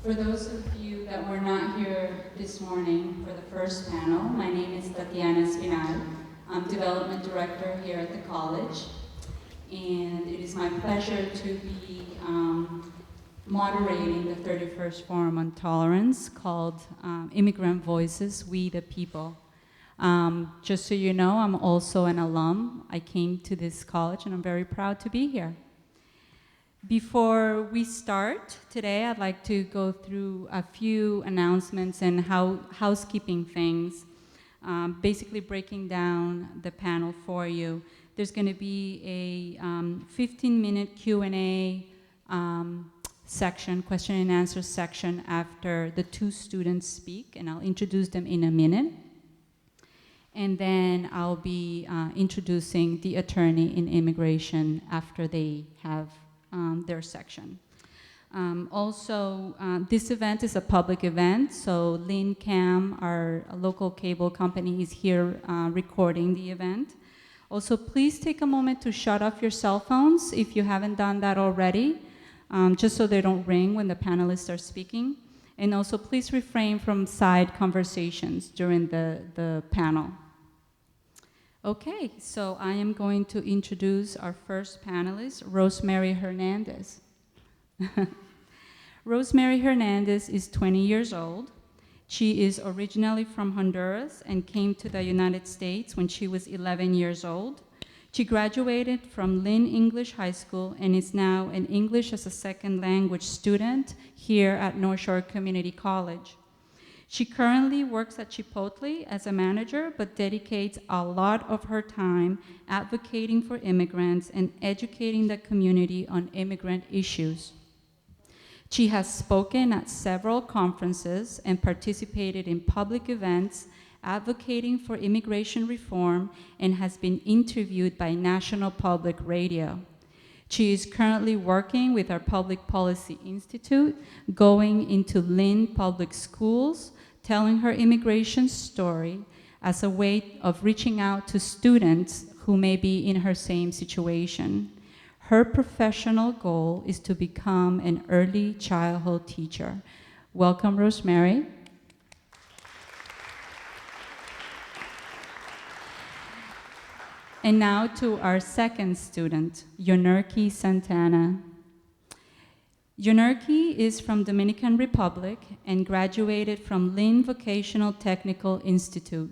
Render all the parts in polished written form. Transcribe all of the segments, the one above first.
For those of you that were not here this morning for the first panel, my name is Tatiana Espinal. I'm Development Director here at the college, and it is my pleasure to be moderating the 31st Forum on Tolerance called Immigrant Voices, We the People. Just so you know, I'm also an alum. I came to this college and I'm very proud to be here. Before we start today, I'd like to go through a few announcements and housekeeping things, basically breaking down the panel for you. There's going to be a 15-minute Q&A section, question and answer section after the two students speak, and I'll introduce them in a minute. And then I'll be introducing the attorney in immigration after they have their section. This event is a public event, so LynnCAM, our local cable company, is here recording the event. Also, please take a moment to shut off your cell phones if you haven't done that already, just so they don't ring when the panelists are speaking. And also, please refrain from side conversations during the panel. Okay, so I am going to introduce our first panelist, Rosemary Hernandez. Rosemary Hernandez is 20 years old. She is originally from Honduras and came to the United States when she was 11 years old. She graduated from Lynn English High School and is now an English as a second language student here at North Shore Community College. She currently works at Chipotle as a manager, but dedicates a lot of her time advocating for immigrants and educating the community on immigrant issues. She has spoken at several conferences and participated in public events advocating for immigration reform and has been interviewed by National Public Radio. She is currently working with our Public Policy Institute, going into Lynn public schools, telling her immigration story as a way of reaching out to students who may be in her same situation. Her professional goal is to become an early childhood teacher. Welcome, Rosemary. And now to our second student, Yonurki Santana. Yonurki is from Dominican Republic and graduated from Lynn Vocational Technical Institute.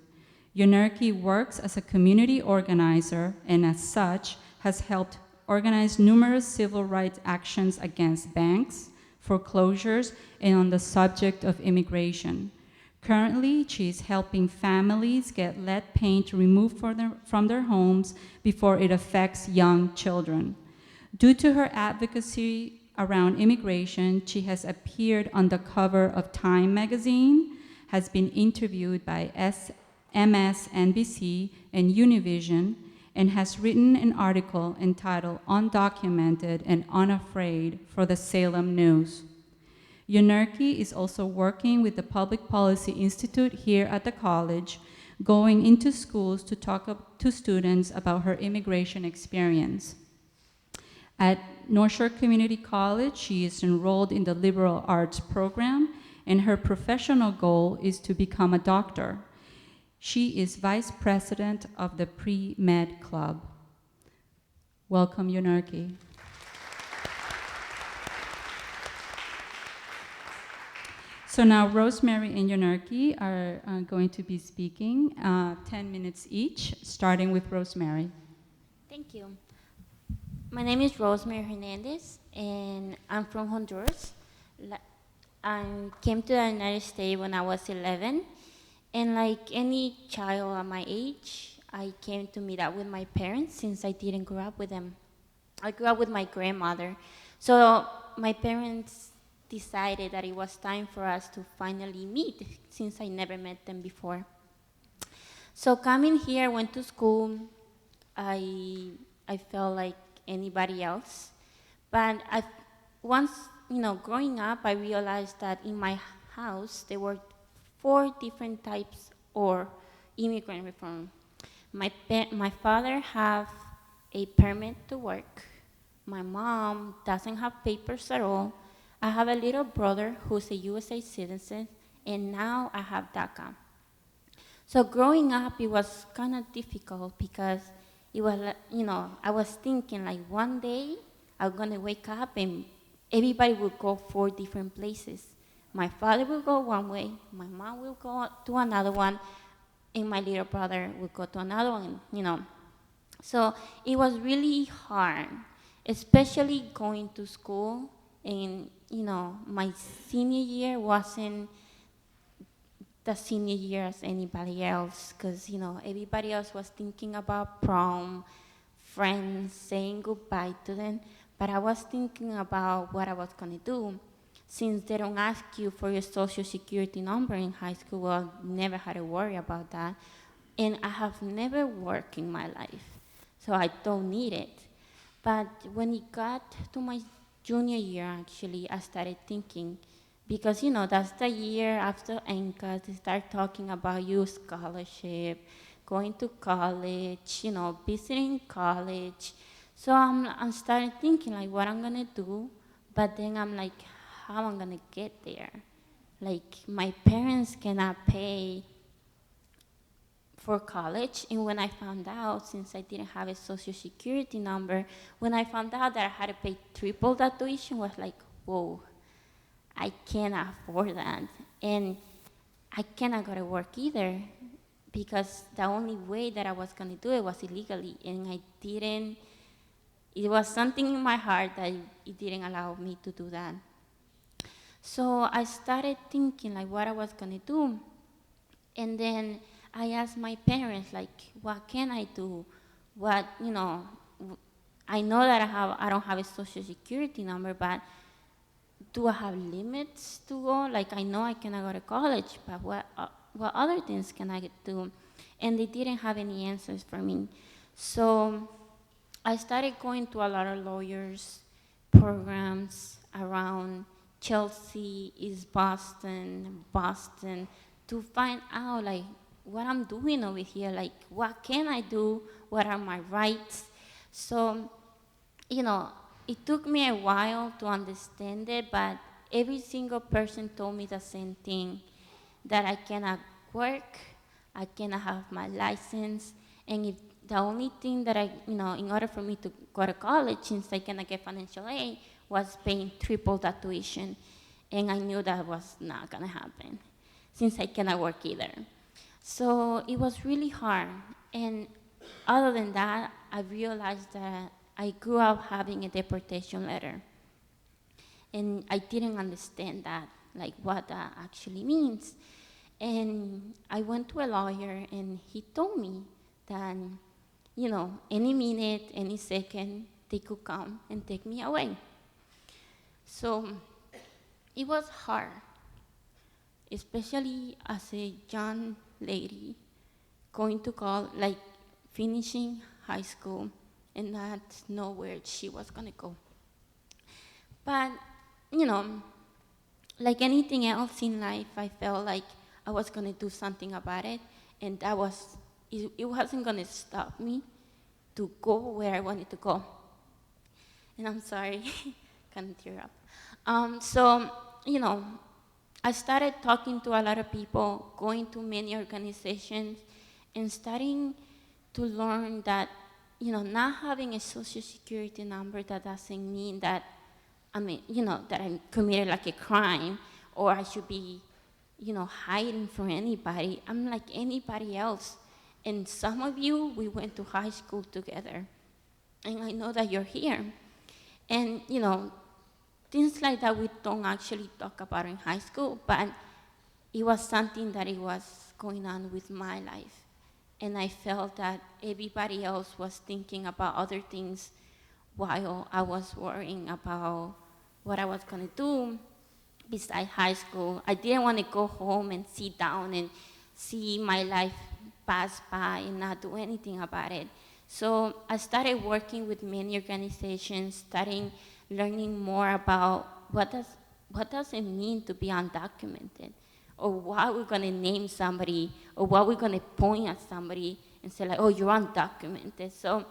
Yonurki works as a community organizer and as such has helped organize numerous civil rights actions against banks, foreclosures, and on the subject of immigration. Currently, she is helping families get lead paint removed from their homes before it affects young children. Due to her advocacy around immigration, she has appeared on the cover of Time magazine, has been interviewed by MSNBC and Univision, and has written an article entitled Undocumented and Unafraid for the Salem News. Yonurki is also working with the Public Policy Institute here at the college, going into schools to talk to students about her immigration experience. At North Shore Community College, she is enrolled in the liberal arts program, and her professional goal is to become a doctor. She is vice president of the Pre-Med Club. Welcome, Yonurki. So now Rosemary and Yonurki are going to be speaking 10 minutes each, starting with Rosemary. Thank you. My name is Rosemary Hernandez, and I'm from Honduras. I came to the United States when I was 11, and like any child at my age, I came to meet up with my parents since I didn't grow up with them. I grew up with my grandmother. So my parents decided that it was time for us to finally meet since I never met them before. So coming here, I went to school. I felt like anybody else. But once, growing up, I realized that in my house, there were 4 different types of immigrant reform. My father have a permit to work. My mom doesn't have papers at all. I have a little brother who's a USA citizen, and now I have DACA. So growing up, it was kind of difficult because it was, I was thinking like one day I'm gonna wake up and everybody will go 4 different places. My father will go one way, my mom will go to another one, and my little brother will go to another one. So it was really hard, especially going to school. And, my senior year wasn't the senior year as anybody else because, everybody else was thinking about prom, friends, saying goodbye to them. But I was thinking about what I was going to do. Since they don't ask you for your social security number in high school, well, never had to worry about that. And I have never worked in my life, so I don't need it. But when it got to my junior year, actually, I started thinking, because, that's the year after NCCC, they start talking about your scholarship, going to college, visiting college. So I'm starting thinking, like, what I'm going to do, but then I'm like, how I'm going to get there? Like, my parents cannot pay for college, and when I found out, since I didn't have a social security number, when I found out that I had to pay triple that tuition, was like, whoa, I can't afford that. And I cannot go to work either, because the only way that I was gonna do it was illegally, and it was something in my heart that it didn't allow me to do that. So I started thinking like what I was gonna do, and then I asked my parents, like, what can I do? I know that I don't have a social security number, but do I have limits to go? Like, I know I cannot go to college, but what other things can I do? And they didn't have any answers for me. So I started going to a lot of lawyers programs around Chelsea, East Boston, to find out like what I'm doing over here, like what can I do, what are my rights. So, it took me a while to understand it, but every single person told me the same thing, that I cannot work, I cannot have my license, and if the only thing that in order for me to go to college, since I cannot get financial aid, was paying triple that tuition. And I knew that was not gonna happen, since I cannot work either. So it was really hard. And other than that, I realized that I grew up having a deportation letter. And I didn't understand that, like what that actually means. And I went to a lawyer, and he told me that, any minute, any second, they could come and take me away. So it was hard, especially as a young lady going to college, like finishing high school, and not know where she was gonna go. But, like anything else in life, I felt like I was gonna do something about it, and it wasn't gonna stop me to go where I wanted to go. And I'm sorry, kind of tear up. So, I started talking to a lot of people, going to many organizations, and starting to learn that, not having a social security number, that doesn't mean that, that I committed like a crime, or I should be, hiding from anybody. I'm like anybody else. And some of you, we went to high school together, and I know that you're here. And, things like that we don't actually talk about in high school, but it was something that it was going on with my life. And I felt that everybody else was thinking about other things while I was worrying about what I was gonna do besides high school. I didn't want to go home and sit down and see my life pass by and not do anything about it. So I started working with many organizations, starting learning more about what does it mean to be undocumented, or why we're gonna name somebody, or why we're gonna point at somebody and say like, oh, you're undocumented. So,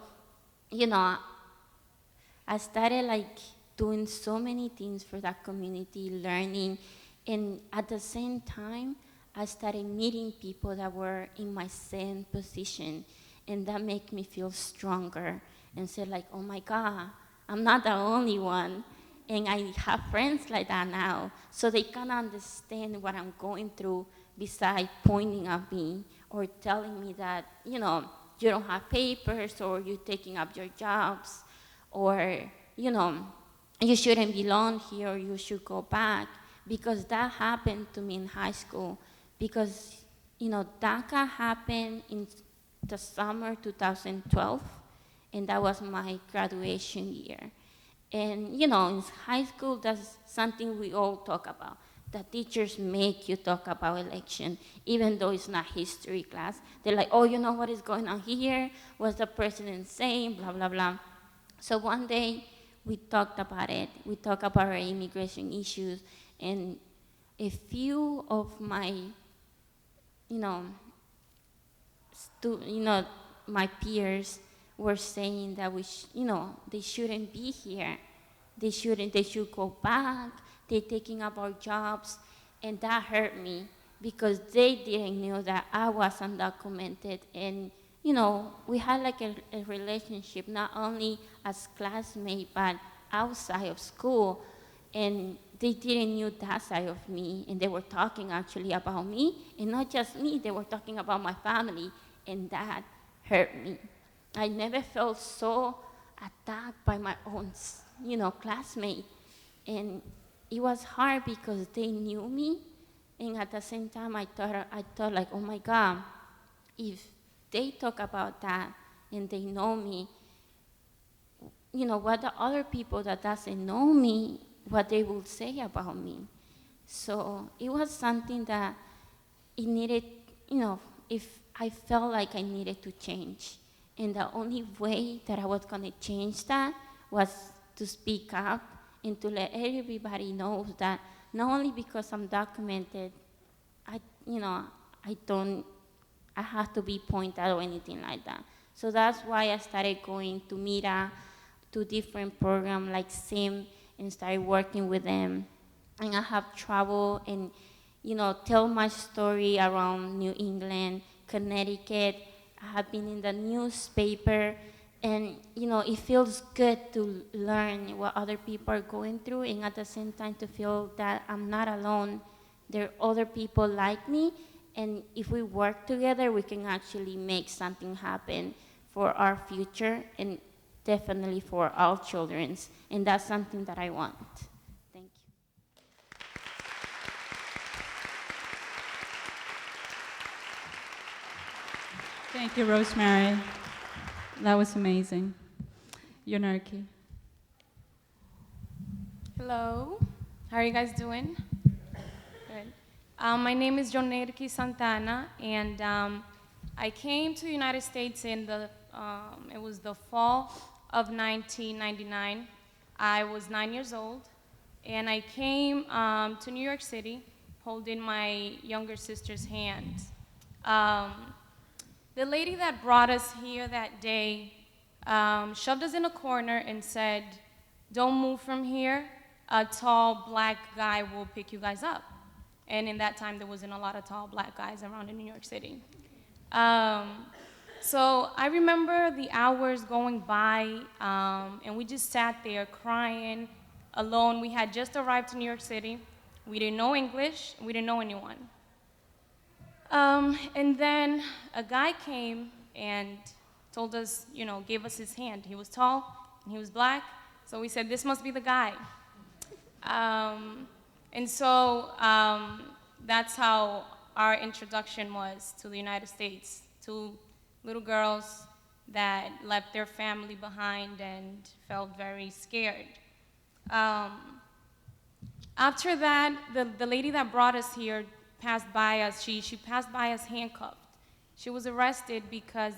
I started like doing so many things for that community, learning, and at the same time, I started meeting people that were in my same position, and that made me feel stronger and say like, oh my God, I'm not the only one. And I have friends like that now, so they can understand what I'm going through besides pointing at me or telling me that, you know, you don't have papers or you're taking up your jobs or, you know, you shouldn't belong here or you should go back, because that happened to me in high school. Because, you know, DACA happened in the summer 2012, and that was my graduation year. And, you know, in high school, that's something we all talk about. The teachers make you talk about election, even though it's not history class. They're like, oh, you know what is going on here? What's the president saying? Blah, blah, blah. So one day, we talked about it. We talked about our immigration issues, and a few of my, you know, my peers were saying that you know, they shouldn't be here. They should go back. They're taking up our jobs. And that hurt me because they didn't know that I was undocumented. And, you know, we had like a relationship, not only as classmates, but outside of school. And they didn't know that side of me. And they were talking actually about me. And not just me, they were talking about my family. And that hurt me. I never felt so attacked by my own, you know, classmate. And it was hard because they knew me. And at the same time, I thought like, oh my God, if they talk about that and they know me, you know, what the other people that doesn't know me, what they will say about me. So it was something that it needed, you know, if I felt like I needed to change. And the only way that I was going to change that was to speak up and to let everybody know that not only because I'm documented, I have to be pointed out or anything like that. So that's why I started going to Mira, to different programs like SIM, and started working with them. And I have traveled and, you know, tell my story around New England, Connecticut. I have been in the newspaper, and, you know, it feels good to learn what other people are going through, and at the same time to feel that I'm not alone. There are other people like me, and if we work together, we can actually make something happen for our future and definitely for our children's, and that's something that I want. Thank you. Thank you, Rosemary. That was amazing. Yonarki. Hello, how are you guys doing? Good. My name is Jonerki Santana, and I came to the United States in it was the fall of 1999. I was 9 years old, and I came to New York City holding my younger sister's hand. The lady that brought us here that day shoved us in a corner and said, "Don't move from here. A tall black guy will pick you guys up." And in that time, there wasn't a lot of tall black guys around in New York City. So I remember the hours going by, and we just sat there crying, alone. We had just arrived to New York City. We didn't know English. We didn't know anyone. And then a guy came and told us, you know, gave us his hand. He was tall, and he was black, so we said, this must be the guy. And so that's how our introduction was to the United States, two little girls that left their family behind and felt very scared. After that, the lady that brought us here passed by us. She passed by us handcuffed. She was arrested because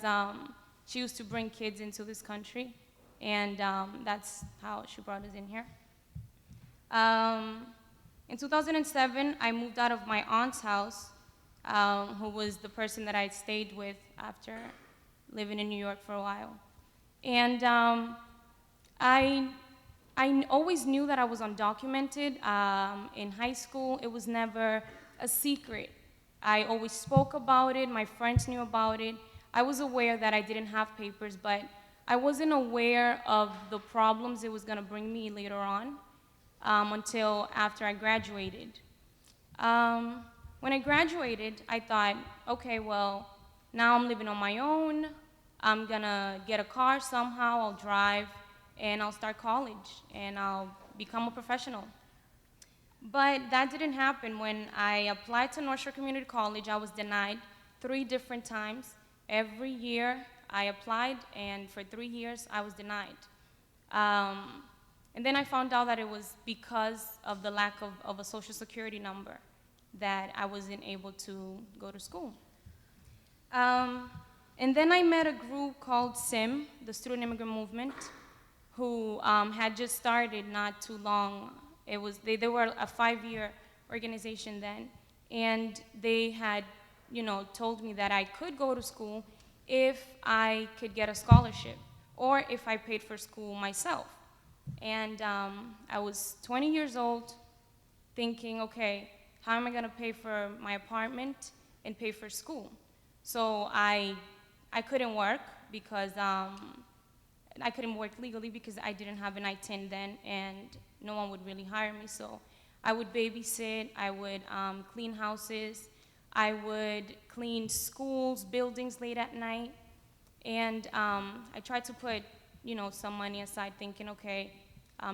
she used to bring kids into this country, and that's how she brought us in here. In 2007, I moved out of my aunt's house, who was the person that I stayed with after living in New York for a while. And I always knew that I was undocumented. In high school, it was never a secret. I always spoke about it, my friends knew about it. I was aware that I didn't have papers, but I wasn't aware of the problems it was gonna bring me later on until after I graduated. When I graduated, I thought, okay, well, now I'm living on my own. I'm gonna get a car somehow, I'll drive, and I'll start college, and I'll become a professional. But that didn't happen. When I applied to North Shore Community College, I was denied 3 different times. Every year I applied, and for 3 years I was denied. And then I found out that it was because of the lack of a social security number that I wasn't able to go to school. And then I met a group called SIM, the Student Immigrant Movement, who had just started not too long. They were a 5-year organization then, and they had, told me that I could go to school if I could get a scholarship or if I paid for school myself. And I was 20 years old, thinking, okay, how am I gonna pay for my apartment and pay for school? So I couldn't work because I couldn't work legally because I didn't have an I-10 then, and no one would really hire me. So I would babysit, I would clean houses, I would clean schools, buildings late at night, and I tried to put, some money aside, thinking, okay,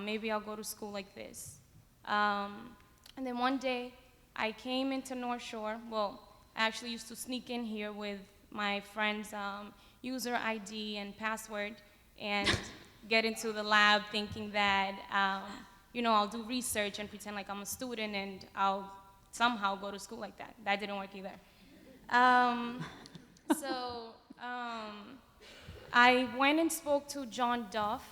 maybe I'll go to school like this. And then one day, I came into North Shore. Well, I actually used to sneak in here with my friend's user ID and password and get into the lab thinking that, I'll do research and pretend like I'm a student and I'll somehow go to school like that. That didn't work either. I went and spoke to John Duff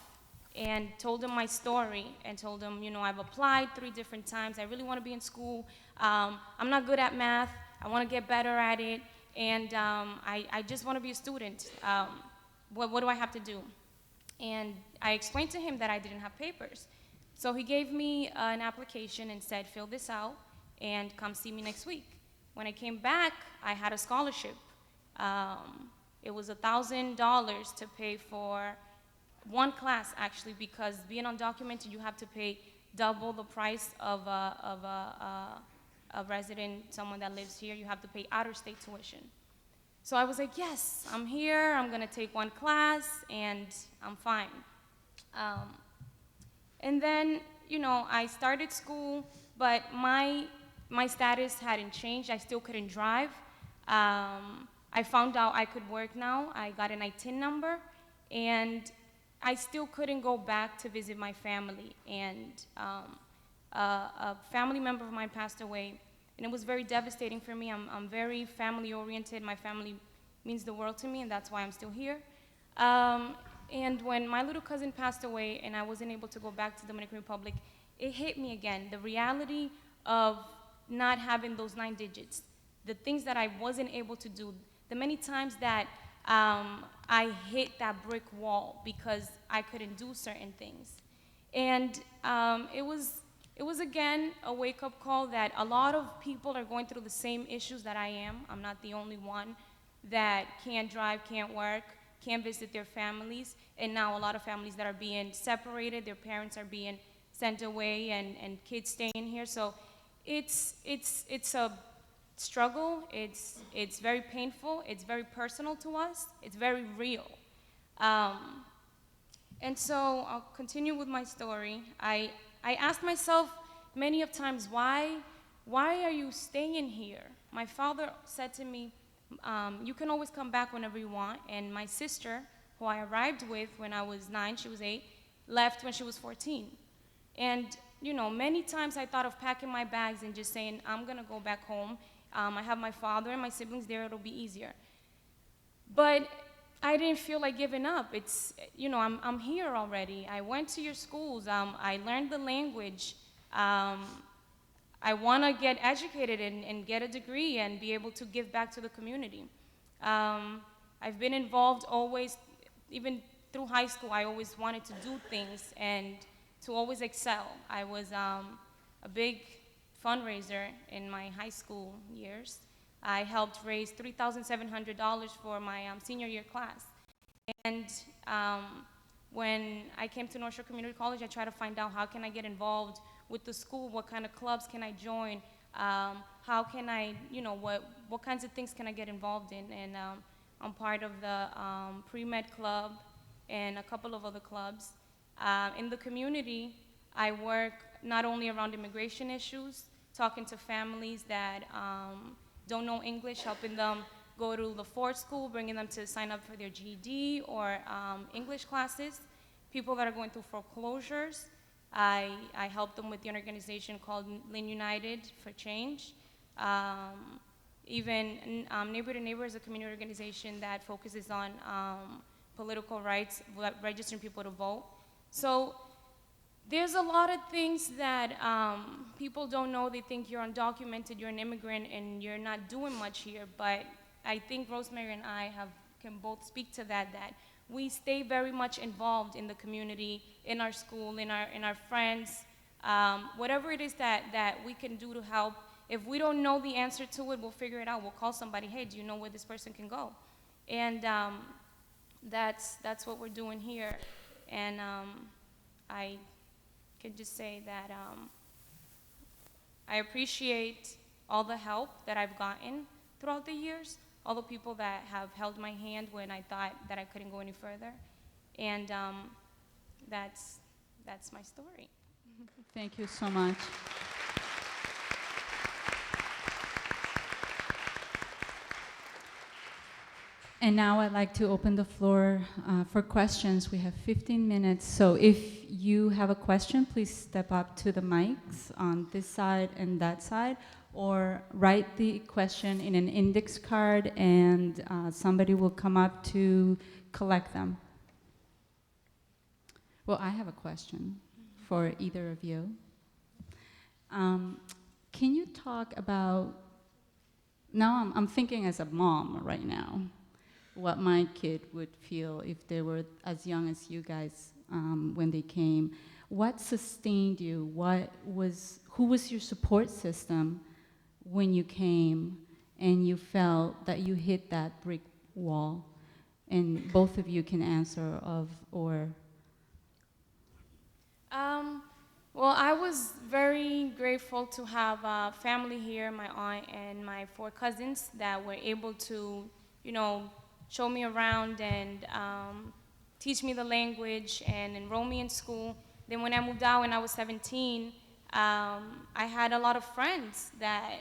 and told him my story and told him, I've applied 3 different times. I really want to be in school. I'm not good at math. I want to get better at it. And I just want to be a student. What do I have to do? And I explained to him that I didn't have papers. So he gave me an application and said, fill this out and come see me next week. When I came back, I had a scholarship. It was $1,000 to pay for 1 class, actually, because being undocumented, you have to pay double the price of a resident, someone that lives here. You have to pay out-of-state tuition. So I was like, yes, I'm here, I'm gonna take 1 class, and I'm fine. And then, I started school, but my status hadn't changed. I still couldn't drive. I found out I could work now. I got an I-10 number, and I still couldn't go back to visit my family. And a family member of mine passed away, and it was very devastating for me. I'm very family-oriented. My family means the world to me, and that's why I'm still here. And when my little cousin passed away and I wasn't able to go back to the Dominican Republic, it hit me again, the reality of not having those 9 digits, the things that I wasn't able to do, the many times that I hit that brick wall because I couldn't do certain things. And it was again a wake-up call that a lot of people are going through the same issues that I am. I'm not the only one that can't drive, can't work, can't visit their families, and now a lot of families that are being separated, their parents are being sent away, and kids staying here. So it's a struggle, it's very painful, it's very personal to us, it's very real. And so I'll continue with my story. I asked myself many of times, why are you staying here? My father said to me, you can always come back whenever you want. And my sister, who I arrived with when I was 9, she was 8, left when she was 14. And many times I thought of packing my bags and just saying, I'm gonna go back home. I have my father and my siblings there, it'll be easier. But I didn't feel like giving up. It's, I'm here already. I went to your schools, I learned the language. I want to get educated and get a degree and be able to give back to the community. I've been involved always, even through high school, I always wanted to do things, and to always excel. I was a big fundraiser in my high school years. I helped raise $3,700 for my senior year class. And when I came to North Shore Community College, I tried to find out how can I get involved with the school, what kind of clubs can I join, how can I, what kinds of things can I get involved in. And I'm part of the pre-med club and a couple of other clubs. In the community, I work not only around immigration issues, talking to families that don't know English, helping them go to the Ford School, bringing them to sign up for their GED or English classes. People that are going through foreclosures, I help them with the organization called Lynn United for Change. Even Neighbor to Neighbor is a community organization that focuses on political rights, registering people to vote. So there's a lot of things that people don't know. They think you're undocumented, you're an immigrant, and you're not doing much here. But I think Rosemary and I can both speak to that we stay very much involved in the community, in our school, in our friends, whatever it is that we can do to help. If we don't know the answer to it, we'll figure it out. We'll call somebody, hey, do you know where this person can go? And that's what we're doing here. And I could just say that I appreciate all the help that I've gotten throughout the years, all the people that have held my hand when I thought that I couldn't go any further. And that's my story. Thank you so much. And now I'd like to open the floor for questions. We have 15 minutes, so if you have a question, please step up to the mics on this side and that side, or write the question in an index card and somebody will come up to collect them. Well, I have a question for either of you. Can you talk about, now I'm thinking as a mom right now, what my kid would feel if they were as young as you guys when they came. What sustained you? Who was your support system when you came and you felt that you hit that brick wall? And both of you can answer or. Well, I was very grateful to have family here, my aunt and my 4 cousins that were able to, show me around and teach me the language and enroll me in school. Then when I moved out when I was 17, I had a lot of friends that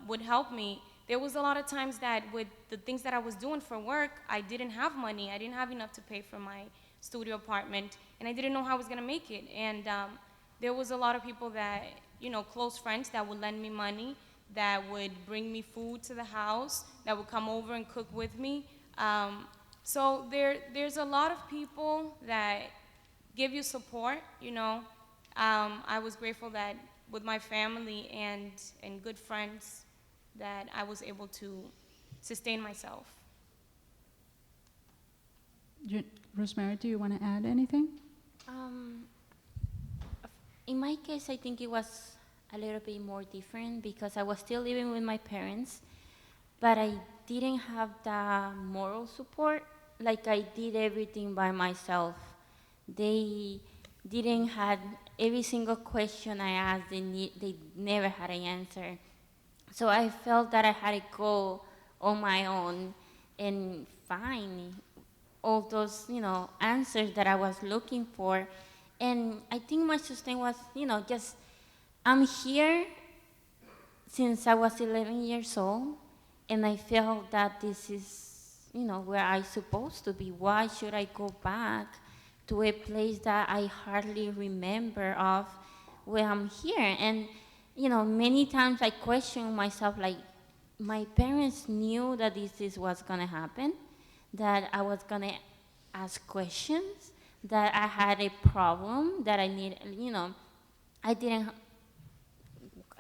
would help me. There was a lot of times that with the things that I was doing for work, I didn't have money. I didn't have enough to pay for my studio apartment, and I didn't know how I was gonna make it. And there was a lot of people that, close friends that would lend me money, that would bring me food to the house, that would come over and cook with me. So there's a lot of people that give you support, I was grateful that with my family and good friends that I was able to sustain myself. Rosemary, do you want to add anything? In my case, I think it was a little bit more different because I was still living with my parents, but I didn't have the moral support. Like I did everything by myself. They didn't have every single question I asked, they never had an answer. So I felt that I had to go on my own and find all those, answers that I was looking for. And I think my sustain was, just, I'm here since I was 11 years old, and I felt that this is, where I'm supposed to be. Why should I go back to a place that I hardly remember of when I'm here? And, many times I question myself, like, my parents knew that this is what's gonna happen, that I was gonna ask questions, that I had a problem, that I need, I didn't,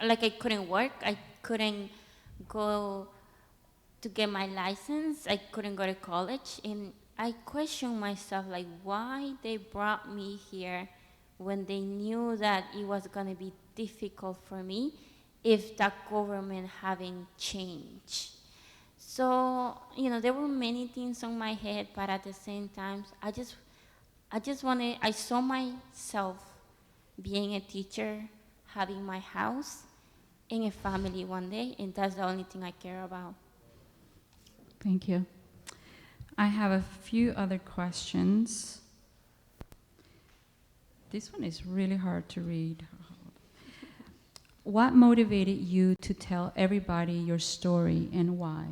like I couldn't work, I couldn't go to get my license, I couldn't go to college, and I questioned myself, like, why they brought me here when they knew that it was going to be difficult for me if the government haven't changed. So, there were many things on my head, but at the same time, I saw myself being a teacher, having my house, and a family one day, and that's the only thing I care about. Thank you. I have a few other questions. This one is really hard to read. What motivated you to tell everybody your story and why?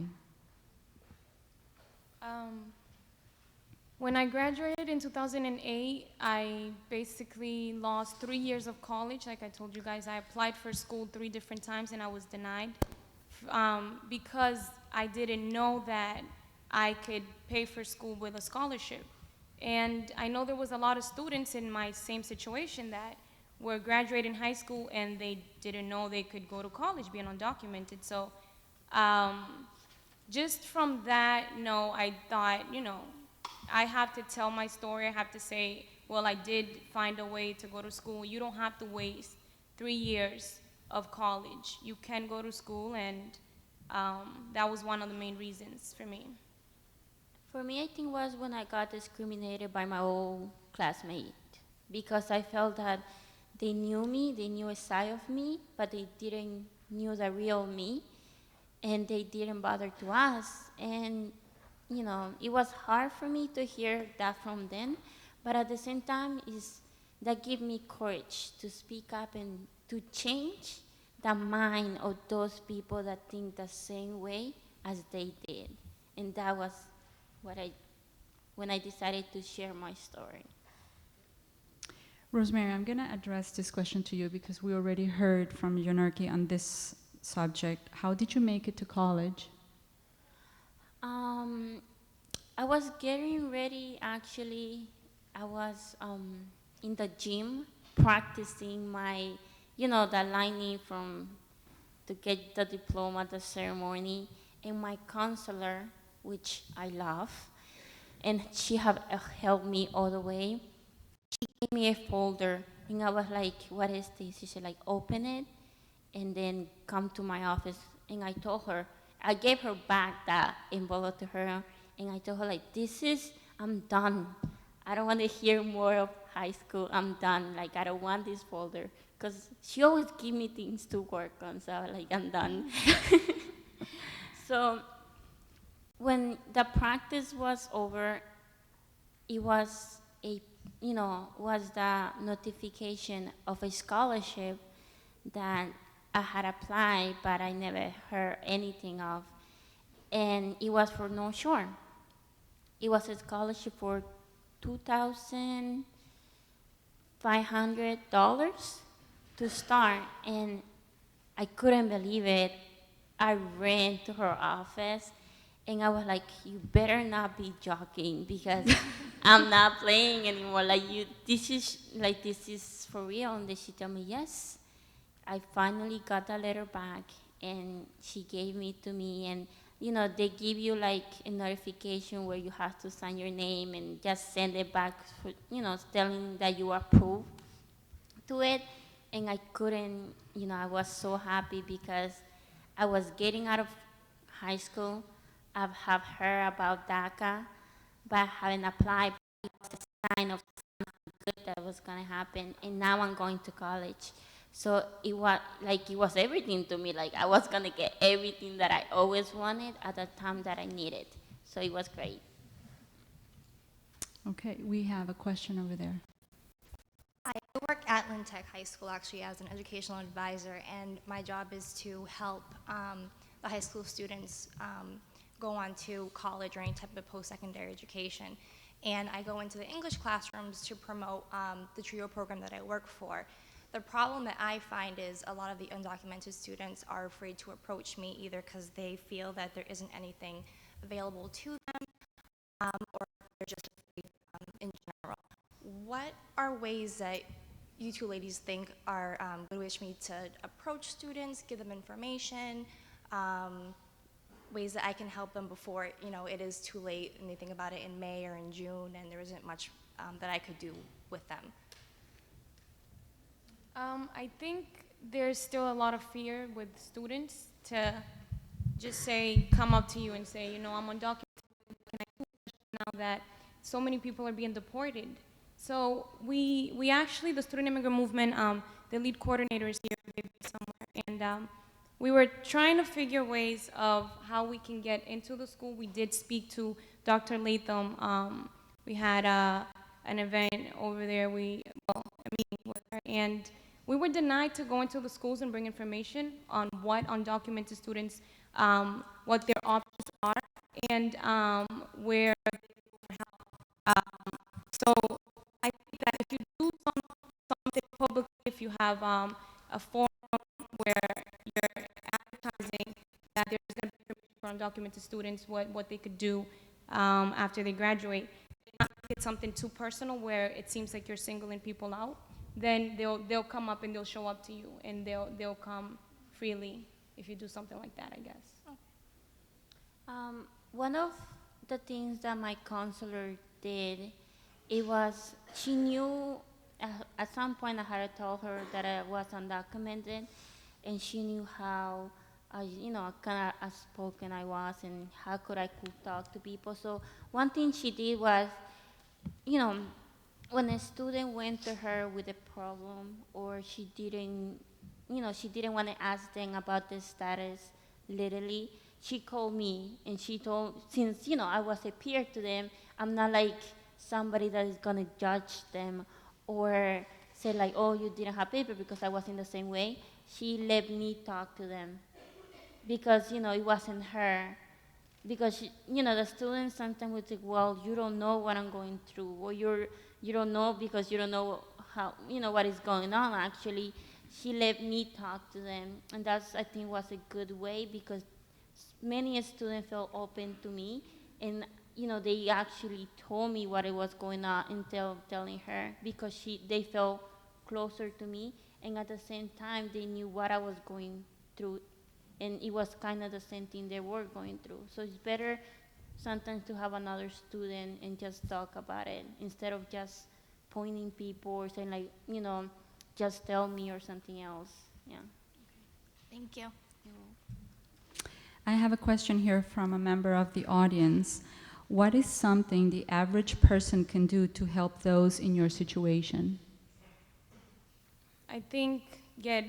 When I graduated in 2008, I basically lost 3 years of college. Like I told you guys, I applied for school 3 different times and I was denied because I didn't know that I could pay for school with a scholarship. And I know there was a lot of students in my same situation that were graduating high school and they didn't know they could go to college being undocumented. So just from that, I thought, I have to tell my story. I have to say, well, I did find a way to go to school. You don't have to waste 3 years of college. You can go to school, and that was one of the main reasons for me. For me, I think was when I got discriminated by my old classmate, because I felt that they knew me, they knew a side of me, but they didn't knew the real me, and they didn't bother to ask. And it was hard for me to hear that from them, but at the same time, that gave me courage to speak up and to change the mind of those people that think the same way as they did. And that was when I decided to share my story. Rosemary, I'm going to address this question to you because we already heard from Yonarki on this subject. How did you make it to college? I was getting ready, actually. I was in the gym practicing my, the lining to get the diploma, the ceremony, and my counselor, which I love, and she have helped me all the way. She gave me a folder, and I was like, what is this? She said, like, open it, and then come to my office. And I told her, I gave her back that envelope to her, and I told her, like, I'm done. I don't want to hear more of high school. I'm done. Like, I don't want this folder. Because she always give me things to work on, so I was like, I'm done. So when the practice was over, it was was the notification of a scholarship that I had applied, but I never heard anything of. And it was for North Shore. It was a scholarship for $2,500 to start, and I couldn't believe it. I ran to her office, and I was like, you better not be joking, because I'm not playing anymore. This is for real. And then she told me, yes. I finally got the letter back, and she gave me to me. And, they give you like a notification where you have to sign your name and just send it back, for, telling that you approve to it. And I couldn't, I was so happy because I was getting out of high school. I have heard about DACA, but I haven't applied. It was a sign of something good that was going to happen, and now I'm going to college. So it was everything to me. Like, I was going to get everything that I always wanted at the time that I needed. So it was great. Okay, we have a question over there. I work at Lynn High School, actually, as an educational advisor, and my job is to help the high school students go on to college or any type of post-secondary education. And I go into the English classrooms to promote the TRIO program that I work for. The problem that I find is a lot of the undocumented students are afraid to approach me, either because they feel that there isn't anything available to them, or they're just afraid in general. What are ways that you two ladies think are good ways for me to approach students, give them information, ways that I can help them before it is too late and they think about it in May or in June and there isn't much that I could do with them? I think there's still a lot of fear with students to just say, come up to you and say, you know, I'm undocumented, can I do it now that so many people are being deported? So we actually, the student immigrant movement, the lead coordinator is here maybe somewhere, and we were trying to figure ways of how we can get into the school. We did speak to Dr. Latham. We had an event over there, a meeting with her, and we were denied to go into the schools and bring information on what undocumented students, what their options are, and where they go for help. So I think that if you do something publicly, if you have a forum where you're advertising that there's going to be information for undocumented students, what they could do after they graduate, not make it something too personal where it seems like you're singling people out, then they'll come up and they'll show up to you and they'll come freely if you do something like that, I guess. One of the things that my counselor did, it was, she knew, at some point I had told her that I was undocumented, and she knew how, kind of outspoken I was and how could talk to people. So one thing she did was, you know, when a student went to her with a problem, or she didn't want to ask them about the status, literally, she called me and she told, since, I was a peer to them, I'm not like somebody that is gonna judge them or say like, oh, you didn't have paper, because I was in the same way. She let me talk to them because, it wasn't her. Because, the students sometimes would say, well, you don't know what I'm going through, or you don't know because you don't know how, what is going on. Actually, she let me talk to them, and that's, I think, was a good way, because many students felt open to me, and, they actually told me what it was going on instead of telling her, because they felt closer to me, and at the same time, they knew what I was going through, and it was kind of the same thing they were going through. So it's better sometimes to have another student and just talk about it instead of just pointing people or saying like, just tell me or something else. Yeah. Thank you. I have a question here from a member of the audience. What is something the average person can do to help those in your situation? I think get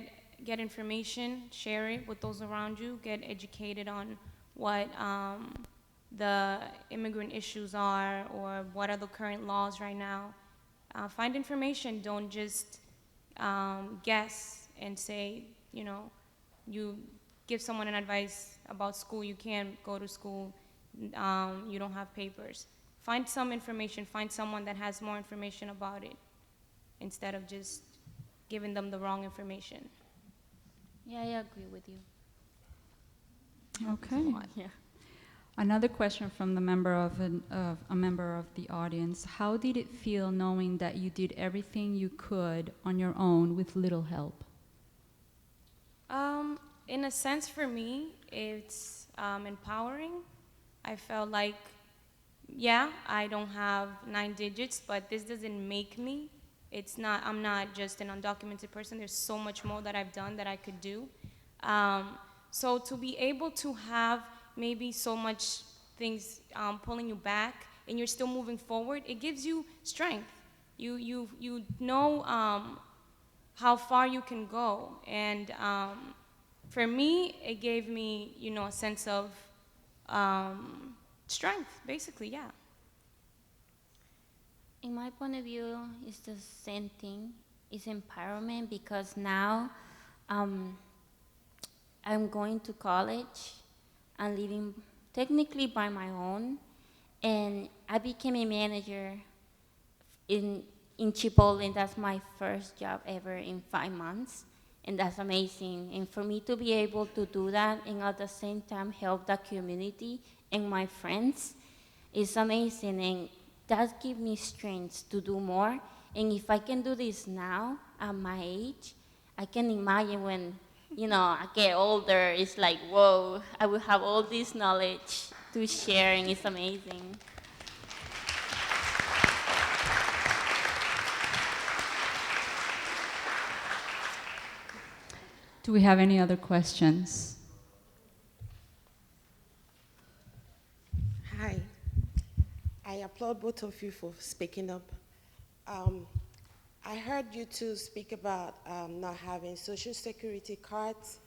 information, share it with those around you, get educated on what the immigrant issues are or what are the current laws right now. Find information, don't just guess and say, you give someone an advice about school, you can't go to school, you don't have papers. Find some information, find someone that has more information about it instead of just giving them the wrong information. Yeah, I agree with you. Okay. Yeah. Another question from the member of a member of the audience. How did it feel knowing that you did everything you could on your own with little help? In a sense, for me, it's empowering. I felt like, yeah, I don't have 9 digits, but this doesn't make me. I'm not just an undocumented person. There's so much more that I've done that I could do. So to be able to have maybe so much things pulling you back and you're still moving forward, it gives you strength. You know how far you can go. And for me, it gave me, a sense of strength, basically, yeah. In my point of view, it's the same thing. It's empowerment, because now I'm going to college. I'm living technically by my own, and I became a manager in Chipotle, and that's my first job ever in 5 months, and that's amazing. And for me to be able to do that and at the same time help the community and my friends is amazing, and that gives me strength to do more. And if I can do this now at my age, I can imagine when I get older, it's like, whoa, I will have all this knowledge to share, and it's amazing. Do we have any other questions? Hi. I applaud both of you for speaking up. I heard you two speak about not having social security cards.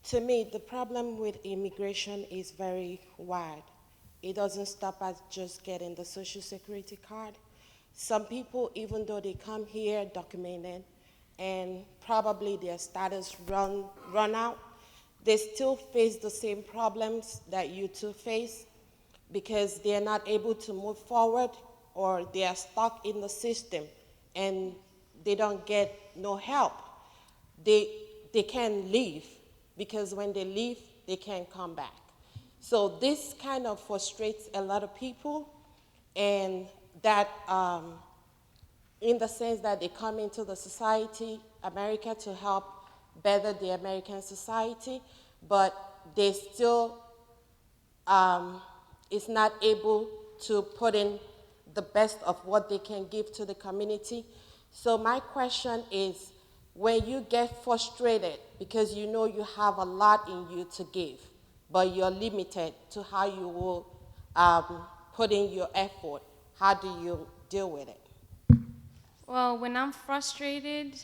To me, the problem with immigration is very wide. It doesn't stop at just getting the social security card. Some people, even though they come here documented and probably their status run out, they still face the same problems that you two face because they are not able to move forward or they are stuck in the system and they don't get no help. They can't leave because when they leave, they can't come back. So this kind of frustrates a lot of people, and that in the sense that they come into the society, America, to help better the American society, but they still is not able to put in the best of what they can give to the community. So my question is, when you get frustrated because you know you have a lot in you to give, but you're limited to how you will put in your effort, how do you deal with it? Well, when I'm frustrated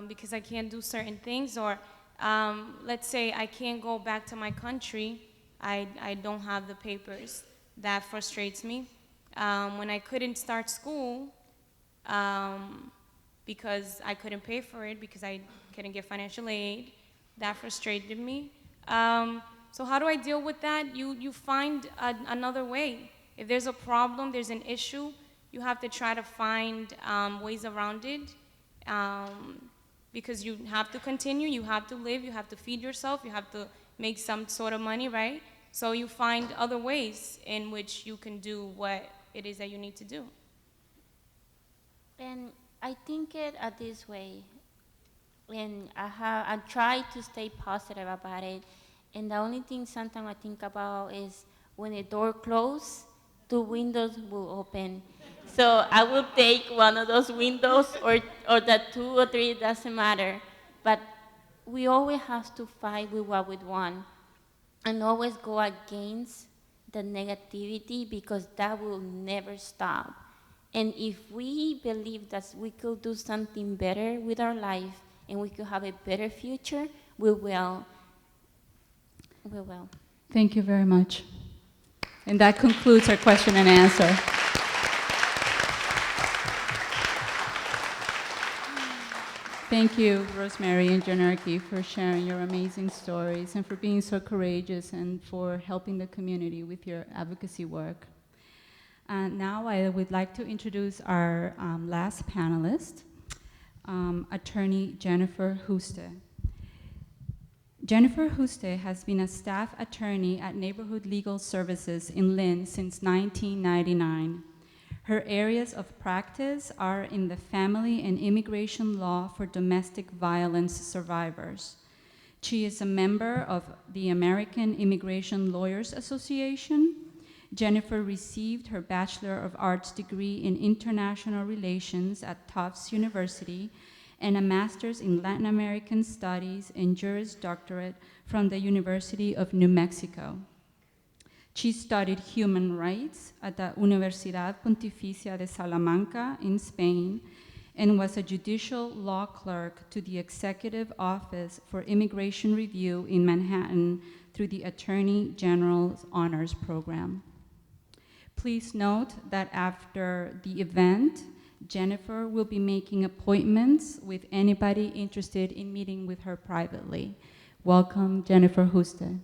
because I can't do certain things, or let's say I can't go back to my country, I don't have the papers, that frustrates me. When I couldn't start school because I couldn't pay for it, because I couldn't get financial aid, that frustrated me. So how do I deal with that? You find another way. If there's a problem, there's an issue, you have to try to find ways around it, because you have to continue, you have to live, you have to feed yourself, you have to make some sort of money, right? So you find other ways in which you can do what it is that you need to do. And I think it this way, and I try to stay positive about it. And the only thing sometimes I think about is when the door closes, two windows will open. So I will take one of those windows, or the two or three, it doesn't matter. But we always have to fight with what we want and always go against the negativity, because that will never stop. And if we believe that we could do something better with our life and we could have a better future, we will. We will. Thank you very much. And that concludes our question and answer. Thank you, Rosemary and Janarki, for sharing your amazing stories and for being so courageous and for helping the community with your advocacy work. Now I would like to introduce our last panelist, attorney Jennifer Huste. Jennifer Huste has been a staff attorney at Neighborhood Legal Services in Lynn since 1999. Her areas of practice are in the family and immigration law for domestic violence survivors. She is a member of the American Immigration Lawyers Association. Jennifer received her Bachelor of Arts degree in International Relations at Tufts University and a Master's in Latin American Studies and Juris Doctorate from the University of New Mexico. She studied human rights at the Universidad Pontificia de Salamanca in Spain and was a judicial law clerk to the Executive Office for Immigration Review in Manhattan through the Attorney General's Honors Program. Please note that after the event, Jennifer will be making appointments with anybody interested in meeting with her privately. Welcome, Jennifer Huste.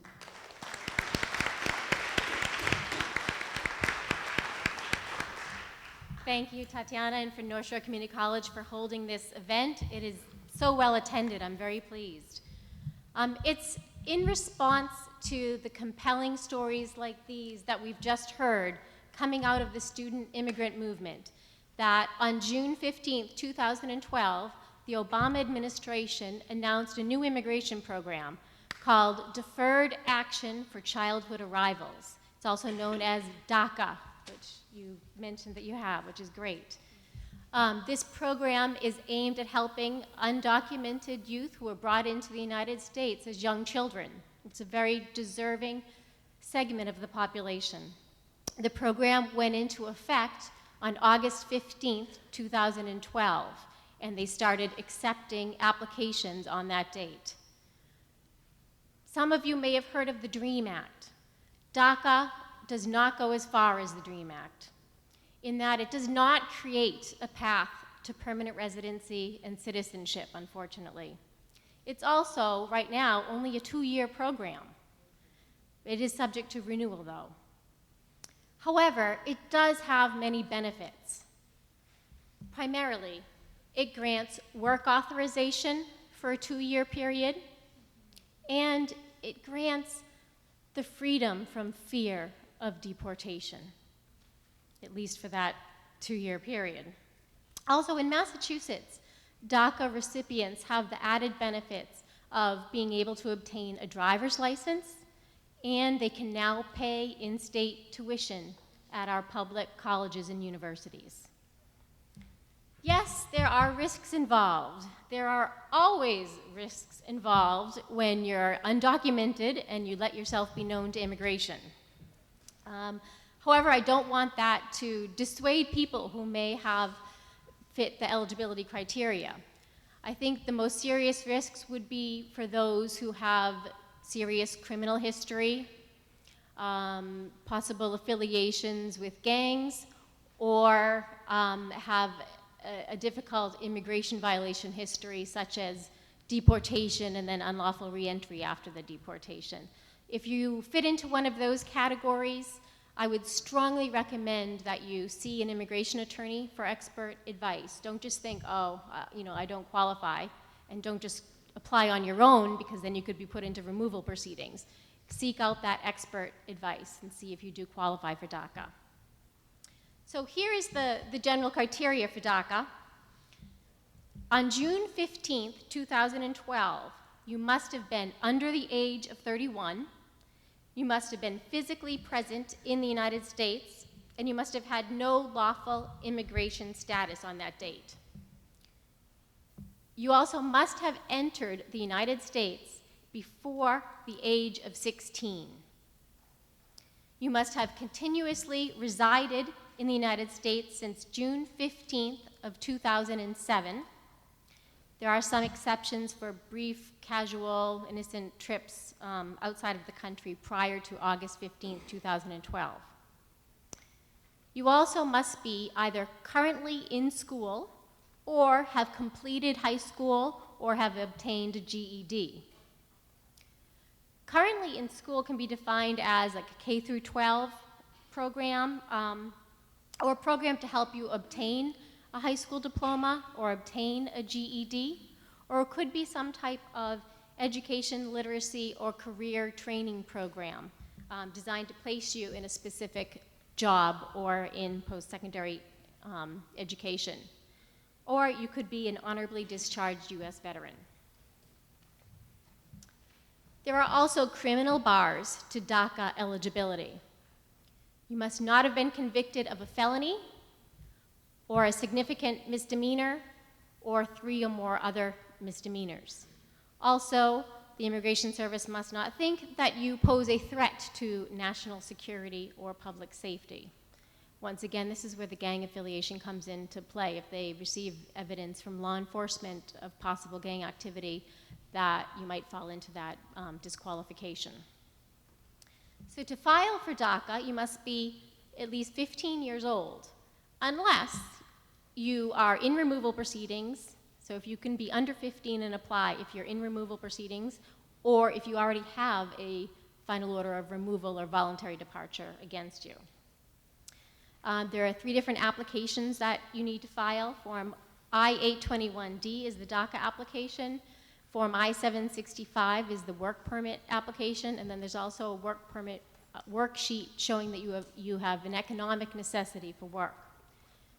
Thank you, Tatiana, and for North Shore Community College for holding this event. It is so well attended. I'm very pleased. It's in response to the compelling stories like these that we've just heard coming out of the student immigrant movement that on June 15th, 2012, the Obama administration announced a new immigration program called Deferred Action for Childhood Arrivals. It's also known as DACA, which you mentioned that you have, which is great. This program is aimed at helping undocumented youth who are brought into the United States as young children. It's a very deserving segment of the population. The program went into effect on August 15th, 2012, and they started accepting applications on that date. Some of you may have heard of the DREAM Act. DACA does not go as far as the DREAM Act, in that it does not create a path to permanent residency and citizenship, unfortunately. It's also, right now, only a 2-year program. It is subject to renewal, though. However, it does have many benefits. Primarily, it grants work authorization for a 2-year period, and it grants the freedom from fear of deportation, at least for that 2-year period. Also, in Massachusetts, DACA recipients have the added benefits of being able to obtain a driver's license, and they can now pay in-state tuition at our public colleges and universities. Yes, there are risks involved. There are always risks involved when you're undocumented and you let yourself be known to immigration. However, I don't want that to dissuade people who may have fit the eligibility criteria. I think the most serious risks would be for those who have serious criminal history, possible affiliations with gangs, or have a difficult immigration violation history, such as deportation and then unlawful reentry after the deportation. If you fit into one of those categories, I would strongly recommend that you see an immigration attorney for expert advice. Don't just think, oh, I don't qualify, and don't just apply on your own, because then you could be put into removal proceedings. Seek out that expert advice and see if you do qualify for DACA. So here is the general criteria for DACA. On June 15th, 2012, you must have been under the age of 31, you must have been physically present in the United States, and you must have had no lawful immigration status on that date. You also must have entered the United States before the age of 16. You must have continuously resided in the United States since June 15th of 2007. There are some exceptions for brief, casual, innocent trips outside of the country prior to August 15th, 2012. You also must be either currently in school or have completed high school or have obtained a GED. Currently in school can be defined as like a K through 12 program, or a program to help you obtain a high school diploma or obtain a GED, or it could be some type of education, literacy, or career training program designed to place you in a specific job or in post-secondary education. Or you could be an honorably discharged U.S. veteran. There are also criminal bars to DACA eligibility. You must not have been convicted of a felony or a significant misdemeanor or 3 or more other misdemeanors. Also, the Immigration Service must not think that you pose a threat to national security or public safety. Once again, this is where the gang affiliation comes into play. If they receive evidence from law enforcement of possible gang activity, that you might fall into that disqualification. So to file for DACA, you must be at least 15 years old, unless you are in removal proceedings. So if you can be under 15 and apply if you're in removal proceedings, or if you already have a final order of removal or voluntary departure against you. There are 3 different applications that you need to file. Form I-821D is the DACA application. Form I-765 is the work permit application, and then there's also a work permit worksheet showing that you have an economic necessity for work.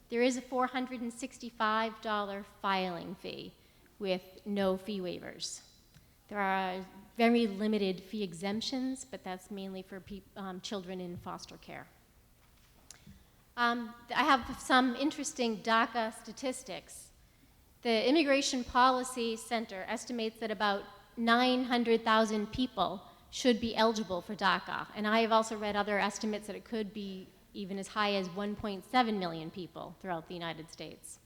There is a $465 filing fee with no fee waivers. There are very limited fee exemptions, but that's mainly for children in foster care. I have some interesting DACA statistics. The Immigration Policy Center estimates that about 900,000 people should be eligible for DACA, and I have also read other estimates that it could be even as high as 1.7 million people throughout the United States.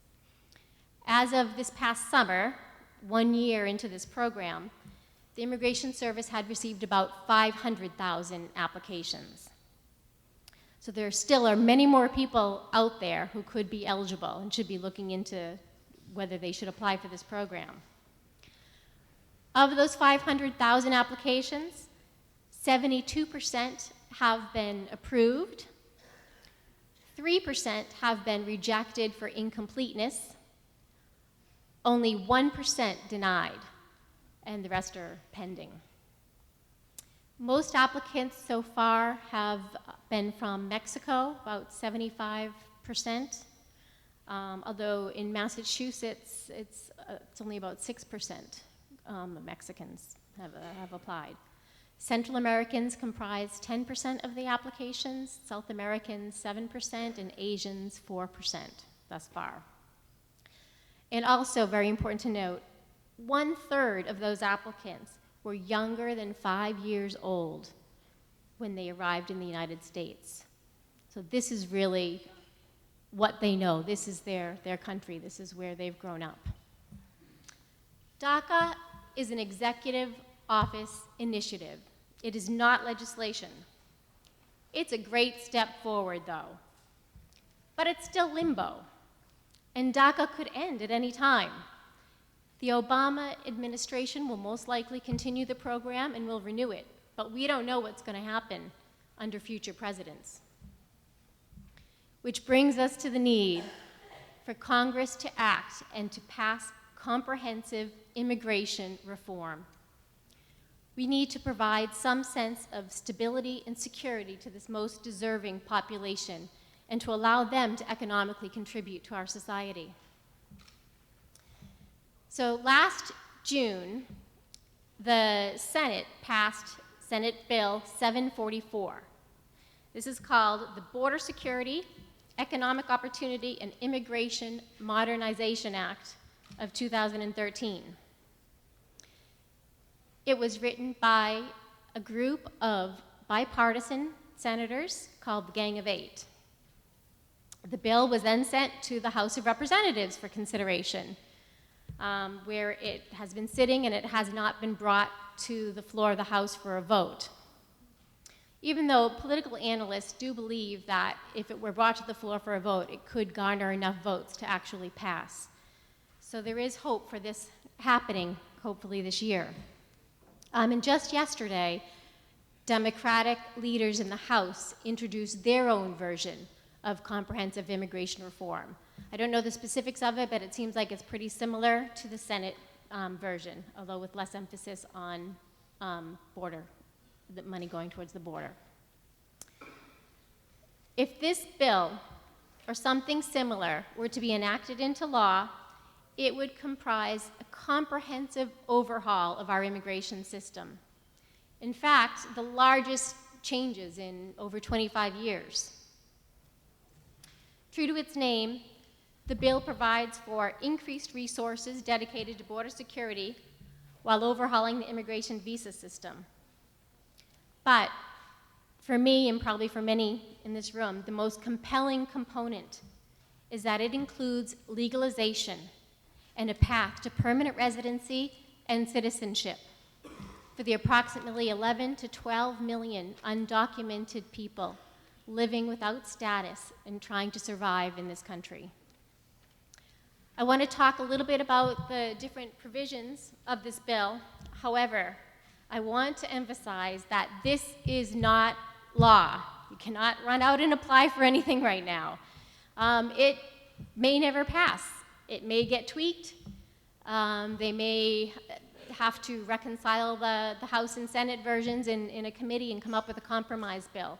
As of this past summer, 1 year into this program, the Immigration Service had received about 500,000 applications. So there still are many more people out there who could be eligible and should be looking into whether they should apply for this program. Of those 500,000 applications, 72% have been approved, 3% have been rejected for incompleteness, only 1% denied, and the rest are pending. Most applicants so far have been from Mexico, about 75%, although in Massachusetts it's only about 6% of Mexicans have applied. Central Americans comprise 10% of the applications, South Americans 7%, and Asians 4% thus far. And also, very important to note, 1/3 of those applicants were younger than 5 years old when they arrived in the United States. So this is really what they know. This is their country. This is where they've grown up. DACA is an executive office initiative. It is not legislation. It's a great step forward, though. But it's still limbo, and DACA could end at any time. The Obama administration will most likely continue the program and will renew it, but we don't know what's going to happen under future presidents. Which brings us to the need for Congress to act and to pass comprehensive immigration reform. We need to provide some sense of stability and security to this most deserving population and to allow them to economically contribute to our society. So last June, the Senate passed Senate Bill 744. This is called the Border Security, Economic Opportunity, and Immigration Modernization Act of 2013. It was written by a group of bipartisan senators called the Gang of Eight. The bill was then sent to the House of Representatives for consideration, where it has been sitting and it has not been brought to the floor of the House for a vote. Even though political analysts do believe that if it were brought to the floor for a vote, it could garner enough votes to actually pass. So there is hope for this happening, hopefully this year. And just yesterday, Democratic leaders in the House introduced their own version of comprehensive immigration reform. I don't know the specifics of it, but it seems like it's pretty similar to the Senate version, although with less emphasis on border, the money going towards the border. If this bill or something similar were to be enacted into law, it would comprise a comprehensive overhaul of our immigration system. In fact, the largest changes in over 25 years. True to its name, the bill provides for increased resources dedicated to border security while overhauling the immigration visa system. But for me, and probably for many in this room, the most compelling component is that it includes legalization and a path to permanent residency and citizenship for the approximately 11 to 12 million undocumented people living without status and trying to survive in this country. I want to talk a little bit about the different provisions of this bill. However, I want to emphasize that this is not law. You cannot run out and apply for anything right now. It may never pass. It may get tweaked. They may have to reconcile the House and Senate versions in a committee and come up with a compromise bill.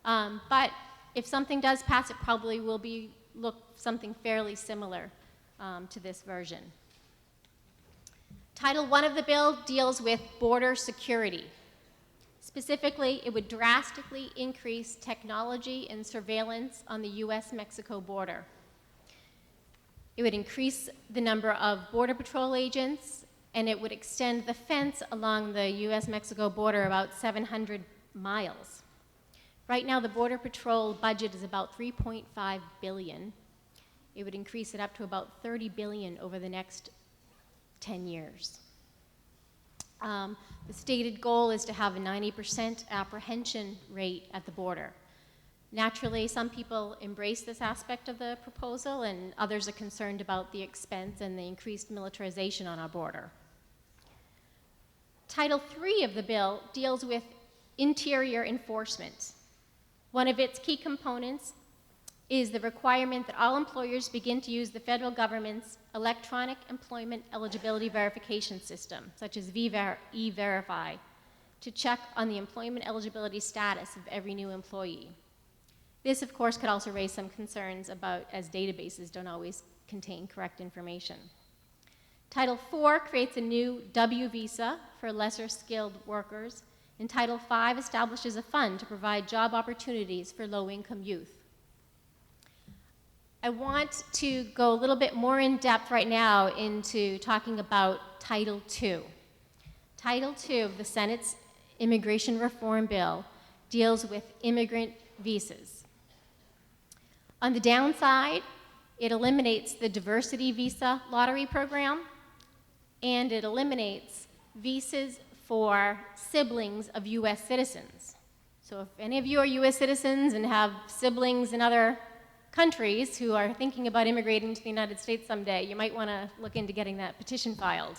But if something does pass, it probably will look something fairly similar to this version. Title I of the bill deals with border security. Specifically, it would drastically increase technology and surveillance on the US-Mexico border. It would increase the number of Border Patrol agents, and it would extend the fence along the US-Mexico border about 700 miles. Right now, the Border Patrol budget is about $3.5 billion. It would increase it up to about $30 billion over the next 10 years. The stated goal is to have a 90% apprehension rate at the border. Naturally, some people embrace this aspect of the proposal, and others are concerned about the expense and the increased militarization on our border. Title III of the bill deals with interior enforcement. One of its key components is the requirement that all employers begin to use the federal government's electronic employment eligibility verification system, such as E-Verify, to check on the employment eligibility status of every new employee. This, of course, could also raise some concerns about, as databases don't always contain correct information. Title IV creates a new W visa for lesser skilled workers, and Title V establishes a fund to provide job opportunities for low-income youth. I want to go a little bit more in depth right now into talking about Title II. Title II of the Senate's Immigration Reform Bill deals with immigrant visas. On the downside, it eliminates the diversity visa lottery program, and it eliminates visas for siblings of U.S. citizens. So if any of you are U.S. citizens and have siblings in other countries who are thinking about immigrating to the United States someday, you might want to look into getting that petition filed.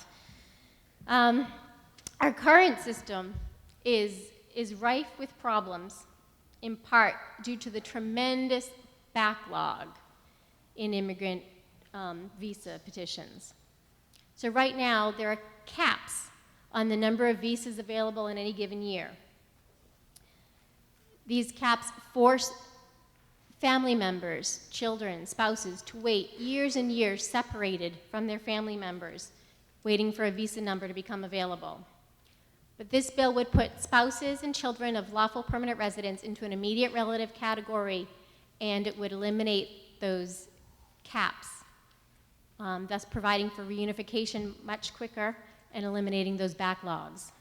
Our current system is rife with problems, in part due to the tremendous backlog in immigrant visa petitions. So right now, there are caps on the number of visas available in any given year. These caps force family members, children, spouses to wait years and years separated from their family members, waiting for a visa number to become available. But this bill would put spouses and children of lawful permanent residents into an immediate relative category, and it would eliminate those caps, thus providing for reunification much quicker and eliminating those backlogs.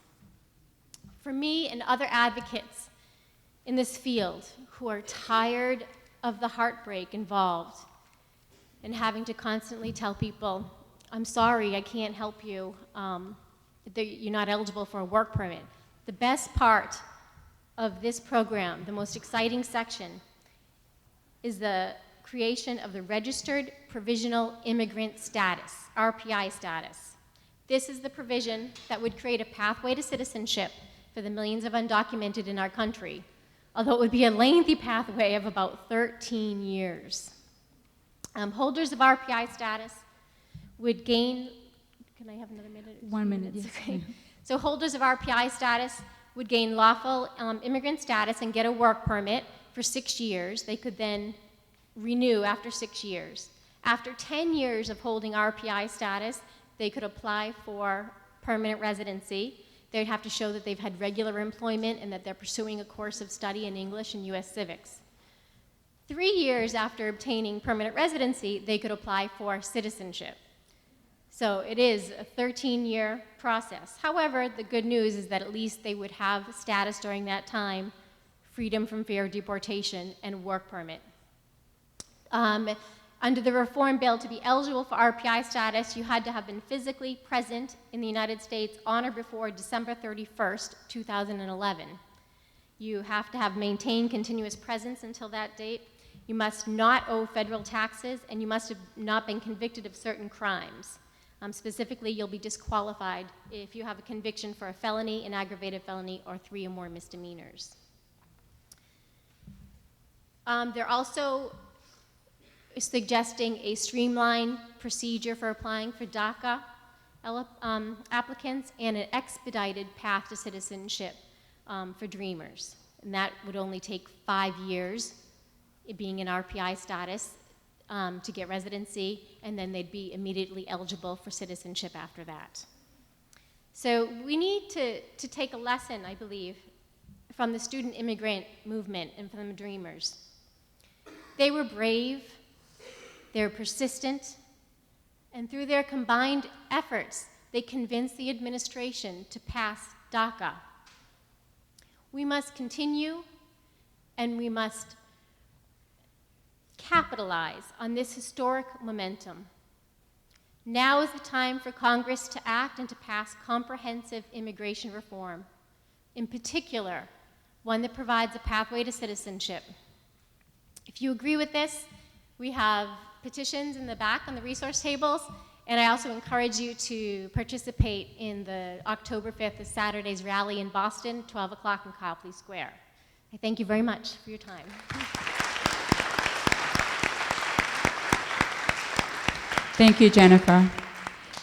For me and other advocates in this field who are tired of the heartbreak involved and having to constantly tell people, I'm sorry, I can't help you, you're not eligible for a work permit. The best part of this program, the most exciting section, is the creation of the Registered Provisional Immigrant Status, RPI status. This is the provision that would create a pathway to citizenship for the millions of undocumented in our country, although it would be a lengthy pathway of about 13 years. Holders of RPI status would gain, can I have another minute? 1 minute, yes. Okay. So holders of RPI status would gain lawful immigrant status and get a work permit for 6 years. They could then renew after 6 years. After 10 years of holding RPI status, they could apply for permanent residency. They'd have to show that they've had regular employment and that they're pursuing a course of study in English and U.S. civics. 3 years after obtaining permanent residency, they could apply for citizenship. So it is a 13-year process. However, the good news is that at least they would have status during that time, freedom from fear of deportation, and a work permit. Under the reform bill, to be eligible for RPI status, you had to have been physically present in the United States on or before December 31st, 2011. You have to have maintained continuous presence until that date. You must not owe federal taxes, and you must have not been convicted of certain crimes. Specifically, you'll be disqualified if you have a conviction for a felony, an aggravated felony, or 3 or more misdemeanors. They're also suggesting a streamlined procedure for applying for DACA applicants and an expedited path to citizenship for Dreamers. And that would only take 5 years, it being in RPI status, to get residency, and then they'd be immediately eligible for citizenship after that. So we need to take a lesson, I believe, from the student immigrant movement and from the Dreamers. They were brave, they were persistent, and through their combined efforts, they convinced the administration to pass DACA. We must continue, and we must capitalize on this historic momentum. Now is the time for Congress to act and to pass comprehensive immigration reform, in particular, one that provides a pathway to citizenship. If you agree with this, we have petitions in the back on the resource tables, and I also encourage you to participate in the October 5th, this Saturday's rally in Boston, 12 o'clock in Copley Square. I thank you very much for your time. Thank you, Jennifer.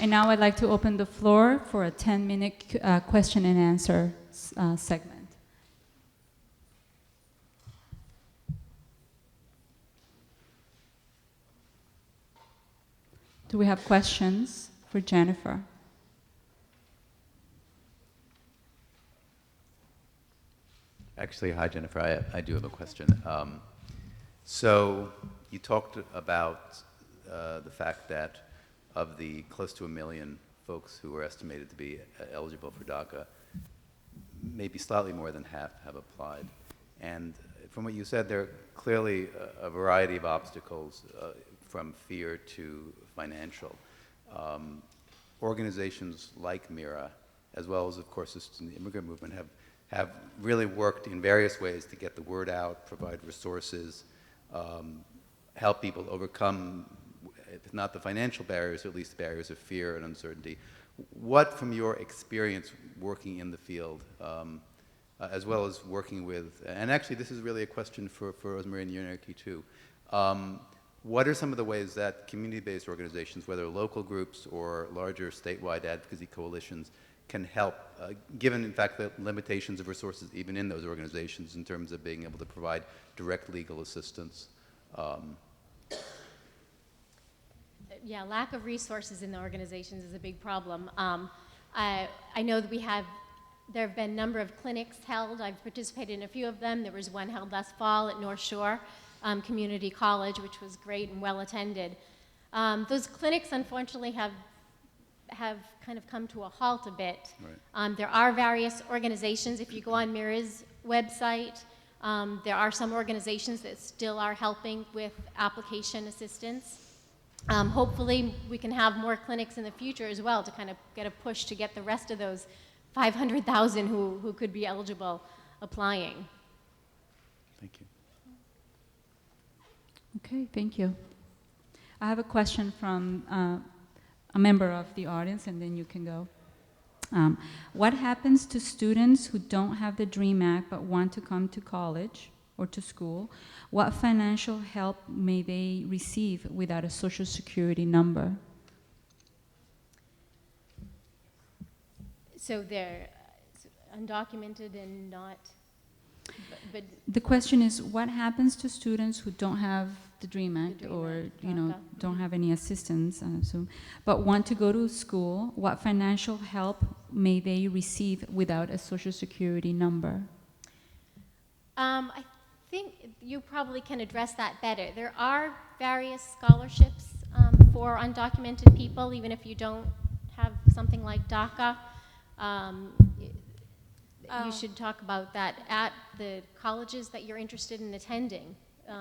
And now I'd like to open the floor for a 10-minute question and answer segment. Do we have questions for Jennifer? Actually, hi, Jennifer. I do have a question. So you talked about the fact that of the close to 1 million folks who are estimated to be eligible for DACA, maybe slightly more than half have applied. And from what you said, there are clearly a variety of obstacles from fear to financial. Organizations like MIRA, as well as, of course, the immigrant movement, have really worked in various ways to get the word out, provide resources, help people overcome, if not the financial barriers, at least the barriers of fear and uncertainty. What, from your experience working in the field, as well as working with, and actually this is really a question for Rosemary and Yerneke too, what are some of the ways that community-based organizations, whether local groups or larger statewide advocacy coalitions, can help, given in fact the limitations of resources even in those organizations in terms of being able to provide direct legal assistance? Yeah, lack of resources in the organizations is a big problem. I know that there have been a number of clinics held. I've participated in a few of them. There was one held last fall at North Shore Community College, which was great and well attended. Those clinics, unfortunately, have kind of come to a halt a bit. Right. There are various organizations. If you go on MIRA's website, there are some organizations that still are helping with application assistance. Hopefully, we can have more clinics in the future as well to kind of get a push to get the rest of those 500,000 who could be eligible applying. Thank you. Okay, thank you. I have a question from a member of the audience, and then you can go. What happens to students who don't have the DREAM Act but want to come to college or to school? What financial help may they receive without a Social Security number? So they're undocumented and not, but the question is, what happens to students who don't have the DREAM Act or don't have any assistance, I assume, but want to go to school? What financial help may they receive without a Social Security number? I think you probably can address that better. There are various scholarships for undocumented people, even if you don't have something like DACA. You should talk about that at the colleges that you're interested in attending,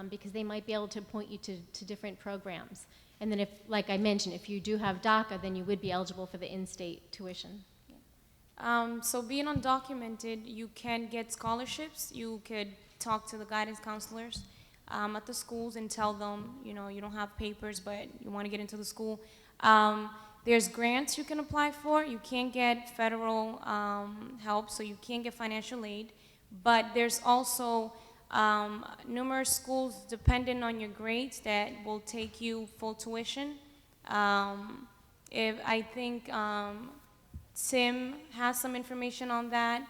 because they might be able to point you to different programs. And then if, like I mentioned, if you do have DACA, then you would be eligible for the in-state tuition. So being undocumented, you can get scholarships. You could talk to the guidance counselors at the schools and tell them, you don't have papers, but you want to get into the school. There's grants you can apply for. You can't get federal help, so you can't get financial aid. But there's also numerous schools, depending on your grades, that will take you full tuition. If I think Tim has some information on that.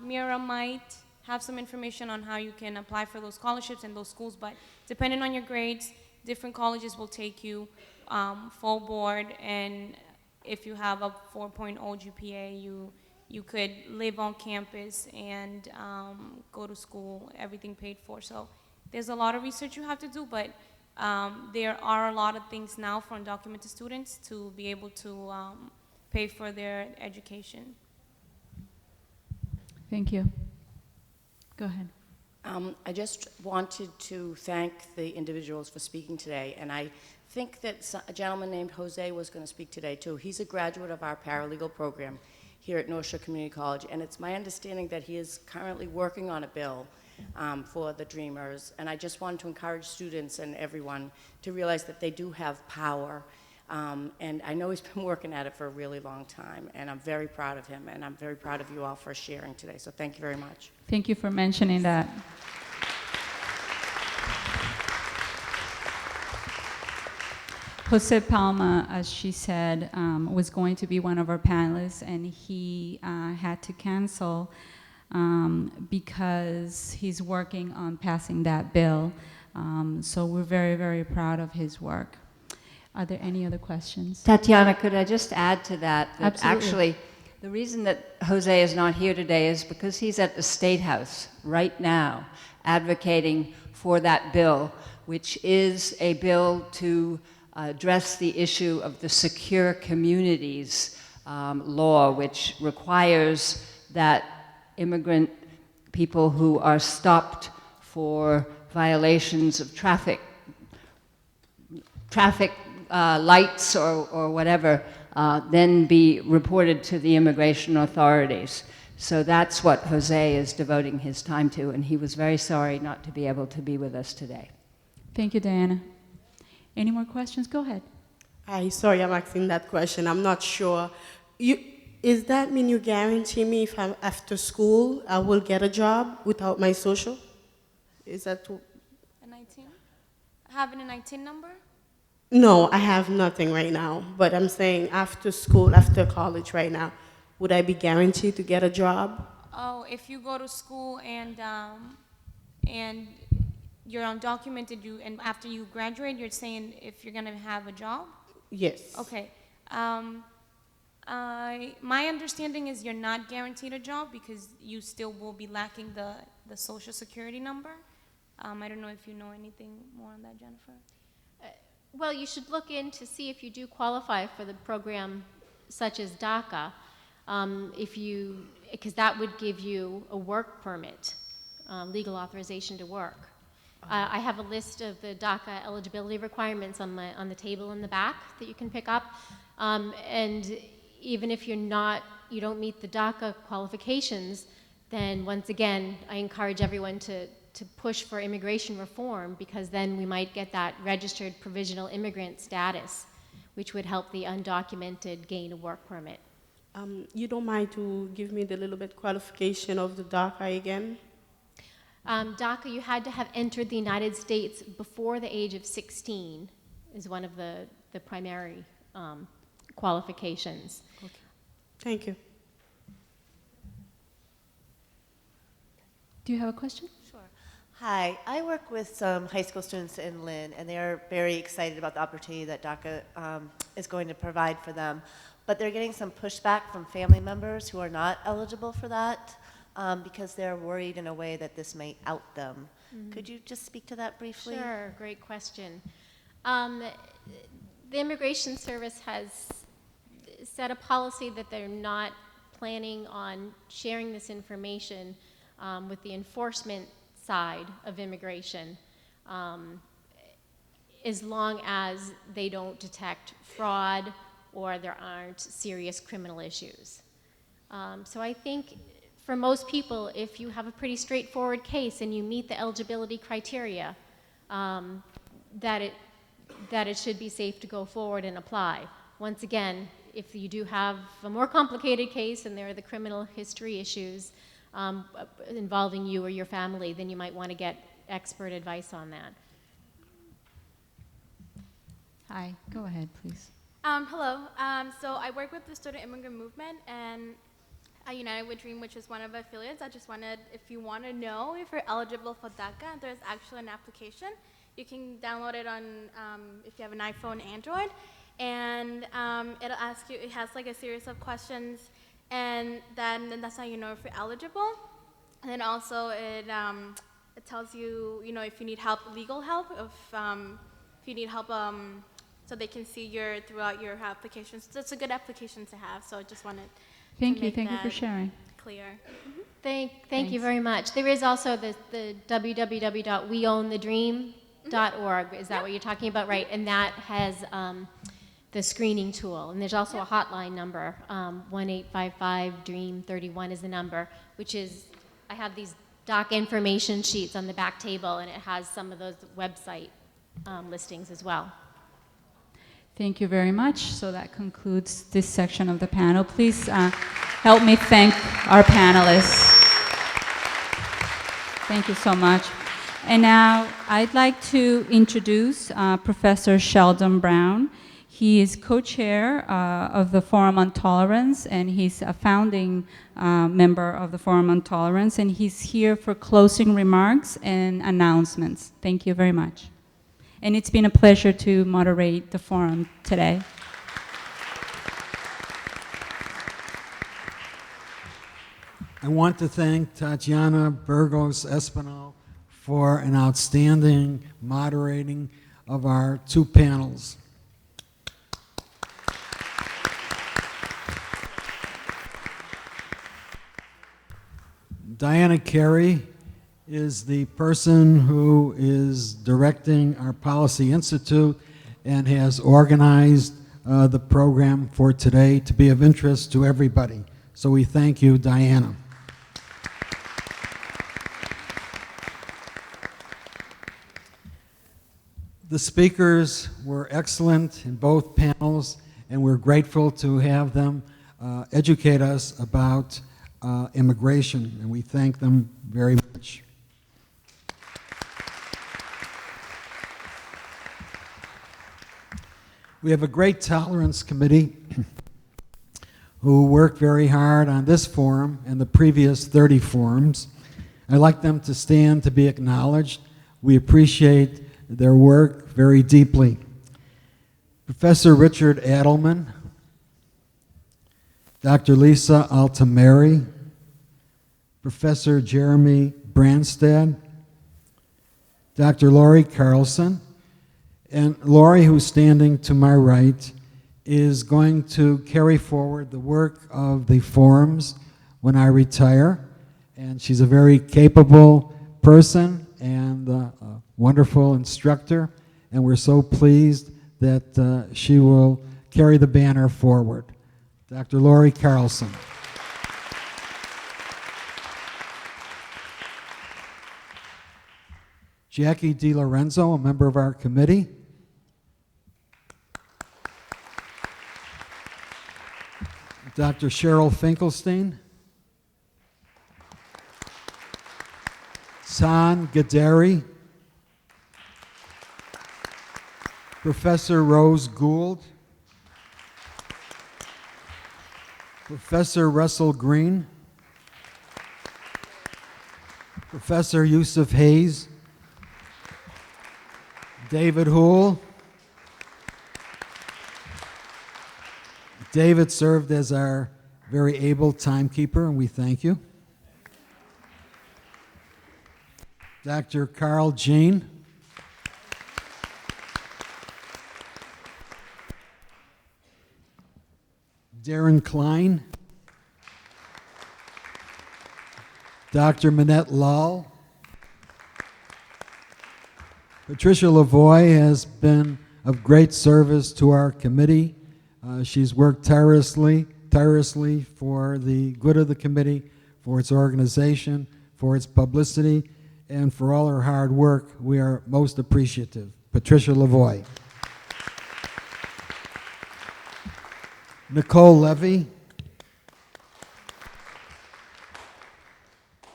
Mira might have some information on how you can apply for those scholarships in those schools, but depending on your grades, different colleges will take you full board, and if you have a 4.0 GPA, you could live on campus and go to school, everything paid for. So there's a lot of research you have to do, but there are a lot of things now for undocumented students to be able to pay for their education. Thank you. Go ahead. I just wanted to thank the individuals for speaking today, and I think that a gentleman named Jose was going to speak today too. He's a graduate of our paralegal program here at North Shore Community College, and it's my understanding that he is currently working on a bill for the Dreamers, and I just wanted to encourage students and everyone to realize that they do have power, and I know he's been working at it for a really long time, and I'm very proud of him, and I'm very proud of you all for sharing today, so thank you very much. Thank you for mentioning that. Jose Palma, as she said, was going to be one of our panelists, and he had to cancel because he's working on passing that bill. So we're very, very proud of his work. Are there any other questions? Tatiana, could I just add to that? Absolutely. Actually, the reason that Jose is not here today is because he's at the State House right now advocating for that bill, which is a bill to address the issue of the Secure Communities law, which requires that immigrant people who are stopped for violations of traffic lights or whatever, then be reported to the immigration authorities. So that's what Jose is devoting his time to, and he was very sorry not to be able to be with us today. Thank you, Diana. Any more questions? Go ahead. Hi, sorry I'm asking that question. I'm not sure. Is that mean you guarantee me if I'm after school, I will get a job without my social? Is that... An 19? Having an 19 number? No, I have nothing right now, but I'm saying after school, after college right now, would I be guaranteed to get a job? Oh, if you go to school and you're undocumented, and after you graduate, you're saying if you're gonna have a job? Yes. Okay. My understanding is you're not guaranteed a job because you still will be lacking the social security number. I don't know if you know anything more on that, Jennifer. Well, you should look in to see if you do qualify for the program such as DACA, because that would give you a work permit, legal authorization to work. I have a list of the DACA eligibility requirements on the table in the back that you can pick up, and even if you don't meet the DACA qualifications, then once again, I encourage everyone to push for immigration reform, because then we might get that registered provisional immigrant status, which would help the undocumented gain a work permit. You don't mind to give me the little bit qualification of the DACA again? DACA, you had to have entered the United States before the age of 16 is one of the primary qualifications. Okay. Thank you. Do you have a question? Sure. Hi, I work with some high school students in Lynn, and they are very excited about the opportunity that DACA is going to provide for them. But they're getting some pushback from family members who are not eligible for that because they're worried in a way that this may out them. Mm-hmm. Could you just speak to that briefly? Sure, great question. The Immigration Service has set a policy that they're not planning on sharing this information with the enforcement side of immigration, as long as they don't detect fraud or there aren't serious criminal issues. So I think for most people, if you have a pretty straightforward case and you meet the eligibility criteria, that it should be safe to go forward and apply. Once again, if you do have a more complicated case and there are the criminal history issues involving you or your family, then you might want to get expert advice on that. Hi, go ahead, please. Hello. So I work with the Student Immigrant Movement and United with Dream, which is one of our affiliates. I just wanted, if you want to know if you're eligible for DACA, there's actually an application. You can download it on, if you have an iPhone, Android, and it'll ask you, it has like a series of questions, and then that's how you know if you're eligible. And then also it tells you, you know, if you need help, legal help, if you need help, so they can see throughout your applications. So it's a good application to have. So I just wanted to make Thank you for that sharing. clear. Thank you very much. There is also the www.weownthedream.org. Is that what you're talking about? Right. And that has the screening tool. And there's also a hotline number, 1-855-DREAM31 is the number, which is, I have these doc information sheets on the back table, and it has some of those website listings as well. Thank you very much. So that concludes this section of the panel. Please help me thank our panelists. Thank you so much. And now I'd like to introduce Professor Sheldon Brown. He is co-chair of the Forum on Tolerance, and he's a founding member of the Forum on Tolerance, and he's here for closing remarks and announcements. Thank you very much. And it's been a pleasure to moderate the forum today. I want to thank Tatiana Burgos Espinal for an outstanding moderating of our two panels. Diana Carey is the person who is directing our Policy Institute and has organized the program for today to be of interest to everybody. So we thank you, Diana. The speakers were excellent in both panels, and we're grateful to have them educate us about immigration, and we thank them very much. We have a great tolerance committee who worked very hard on this forum and the previous 30 forums. I'd like them to stand to be acknowledged. We appreciate their work very deeply. Professor Richard Adelman, Dr. Lisa Altameri, Professor Jeremy Branstad, Dr. Laurie Carlson, and Laurie, who's standing to my right, is going to carry forward the work of the forums when I retire, and she's a very capable person and a wonderful instructor, and we're so pleased that she will carry the banner forward. Dr. Laurie Carlson. Jackie DiLorenzo, a member of our committee. Dr. Cheryl Finkelstein. San Gaderi. Professor Rose Gould. Professor Russell Green. Professor Yusuf Hayes. David Houle. David served as our very able timekeeper, and we thank you. Dr. Carl Jean. Darren Klein. Dr. Minette Lal. Patricia Lavoie has been of great service to our committee. She's worked tirelessly for the good of the committee, for its organization, for its publicity, and for all her hard work. We are most appreciative. Patricia Lavoie. Nicole Levy.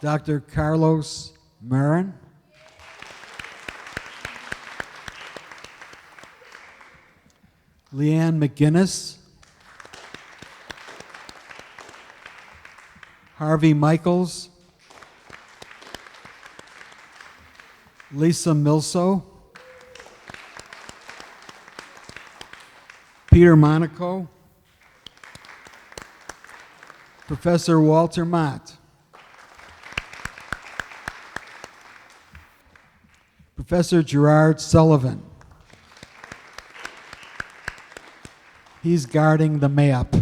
Dr. Carlos Marin. Leanne McGinnis. Harvey Michaels. Lisa Milso. Peter Monaco. Professor Walter Mott. Professor Gerard Sullivan. He's guarding the map.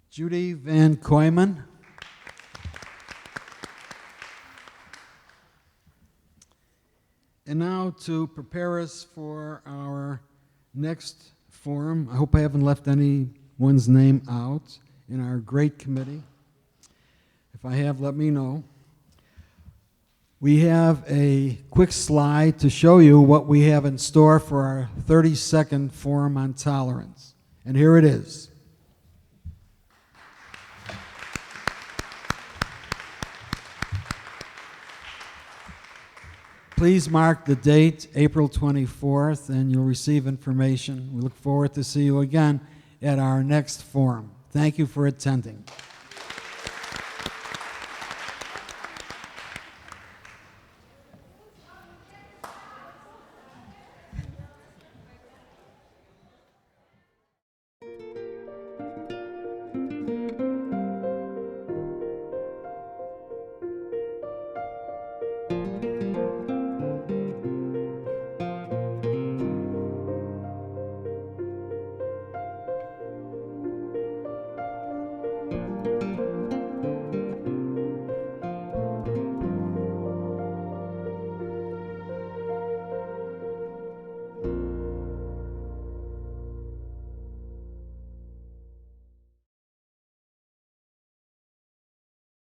Judy Van Kooyman. And now to prepare us for our next forum, I hope I haven't left anyone's name out in our great committee. If I have, let me know. We have a quick slide to show you what we have in store for our 32nd Forum on Tolerance. And here it is. Please mark the date, April 24th, and you'll receive information. We look forward to see you again at our next forum. Thank you for attending.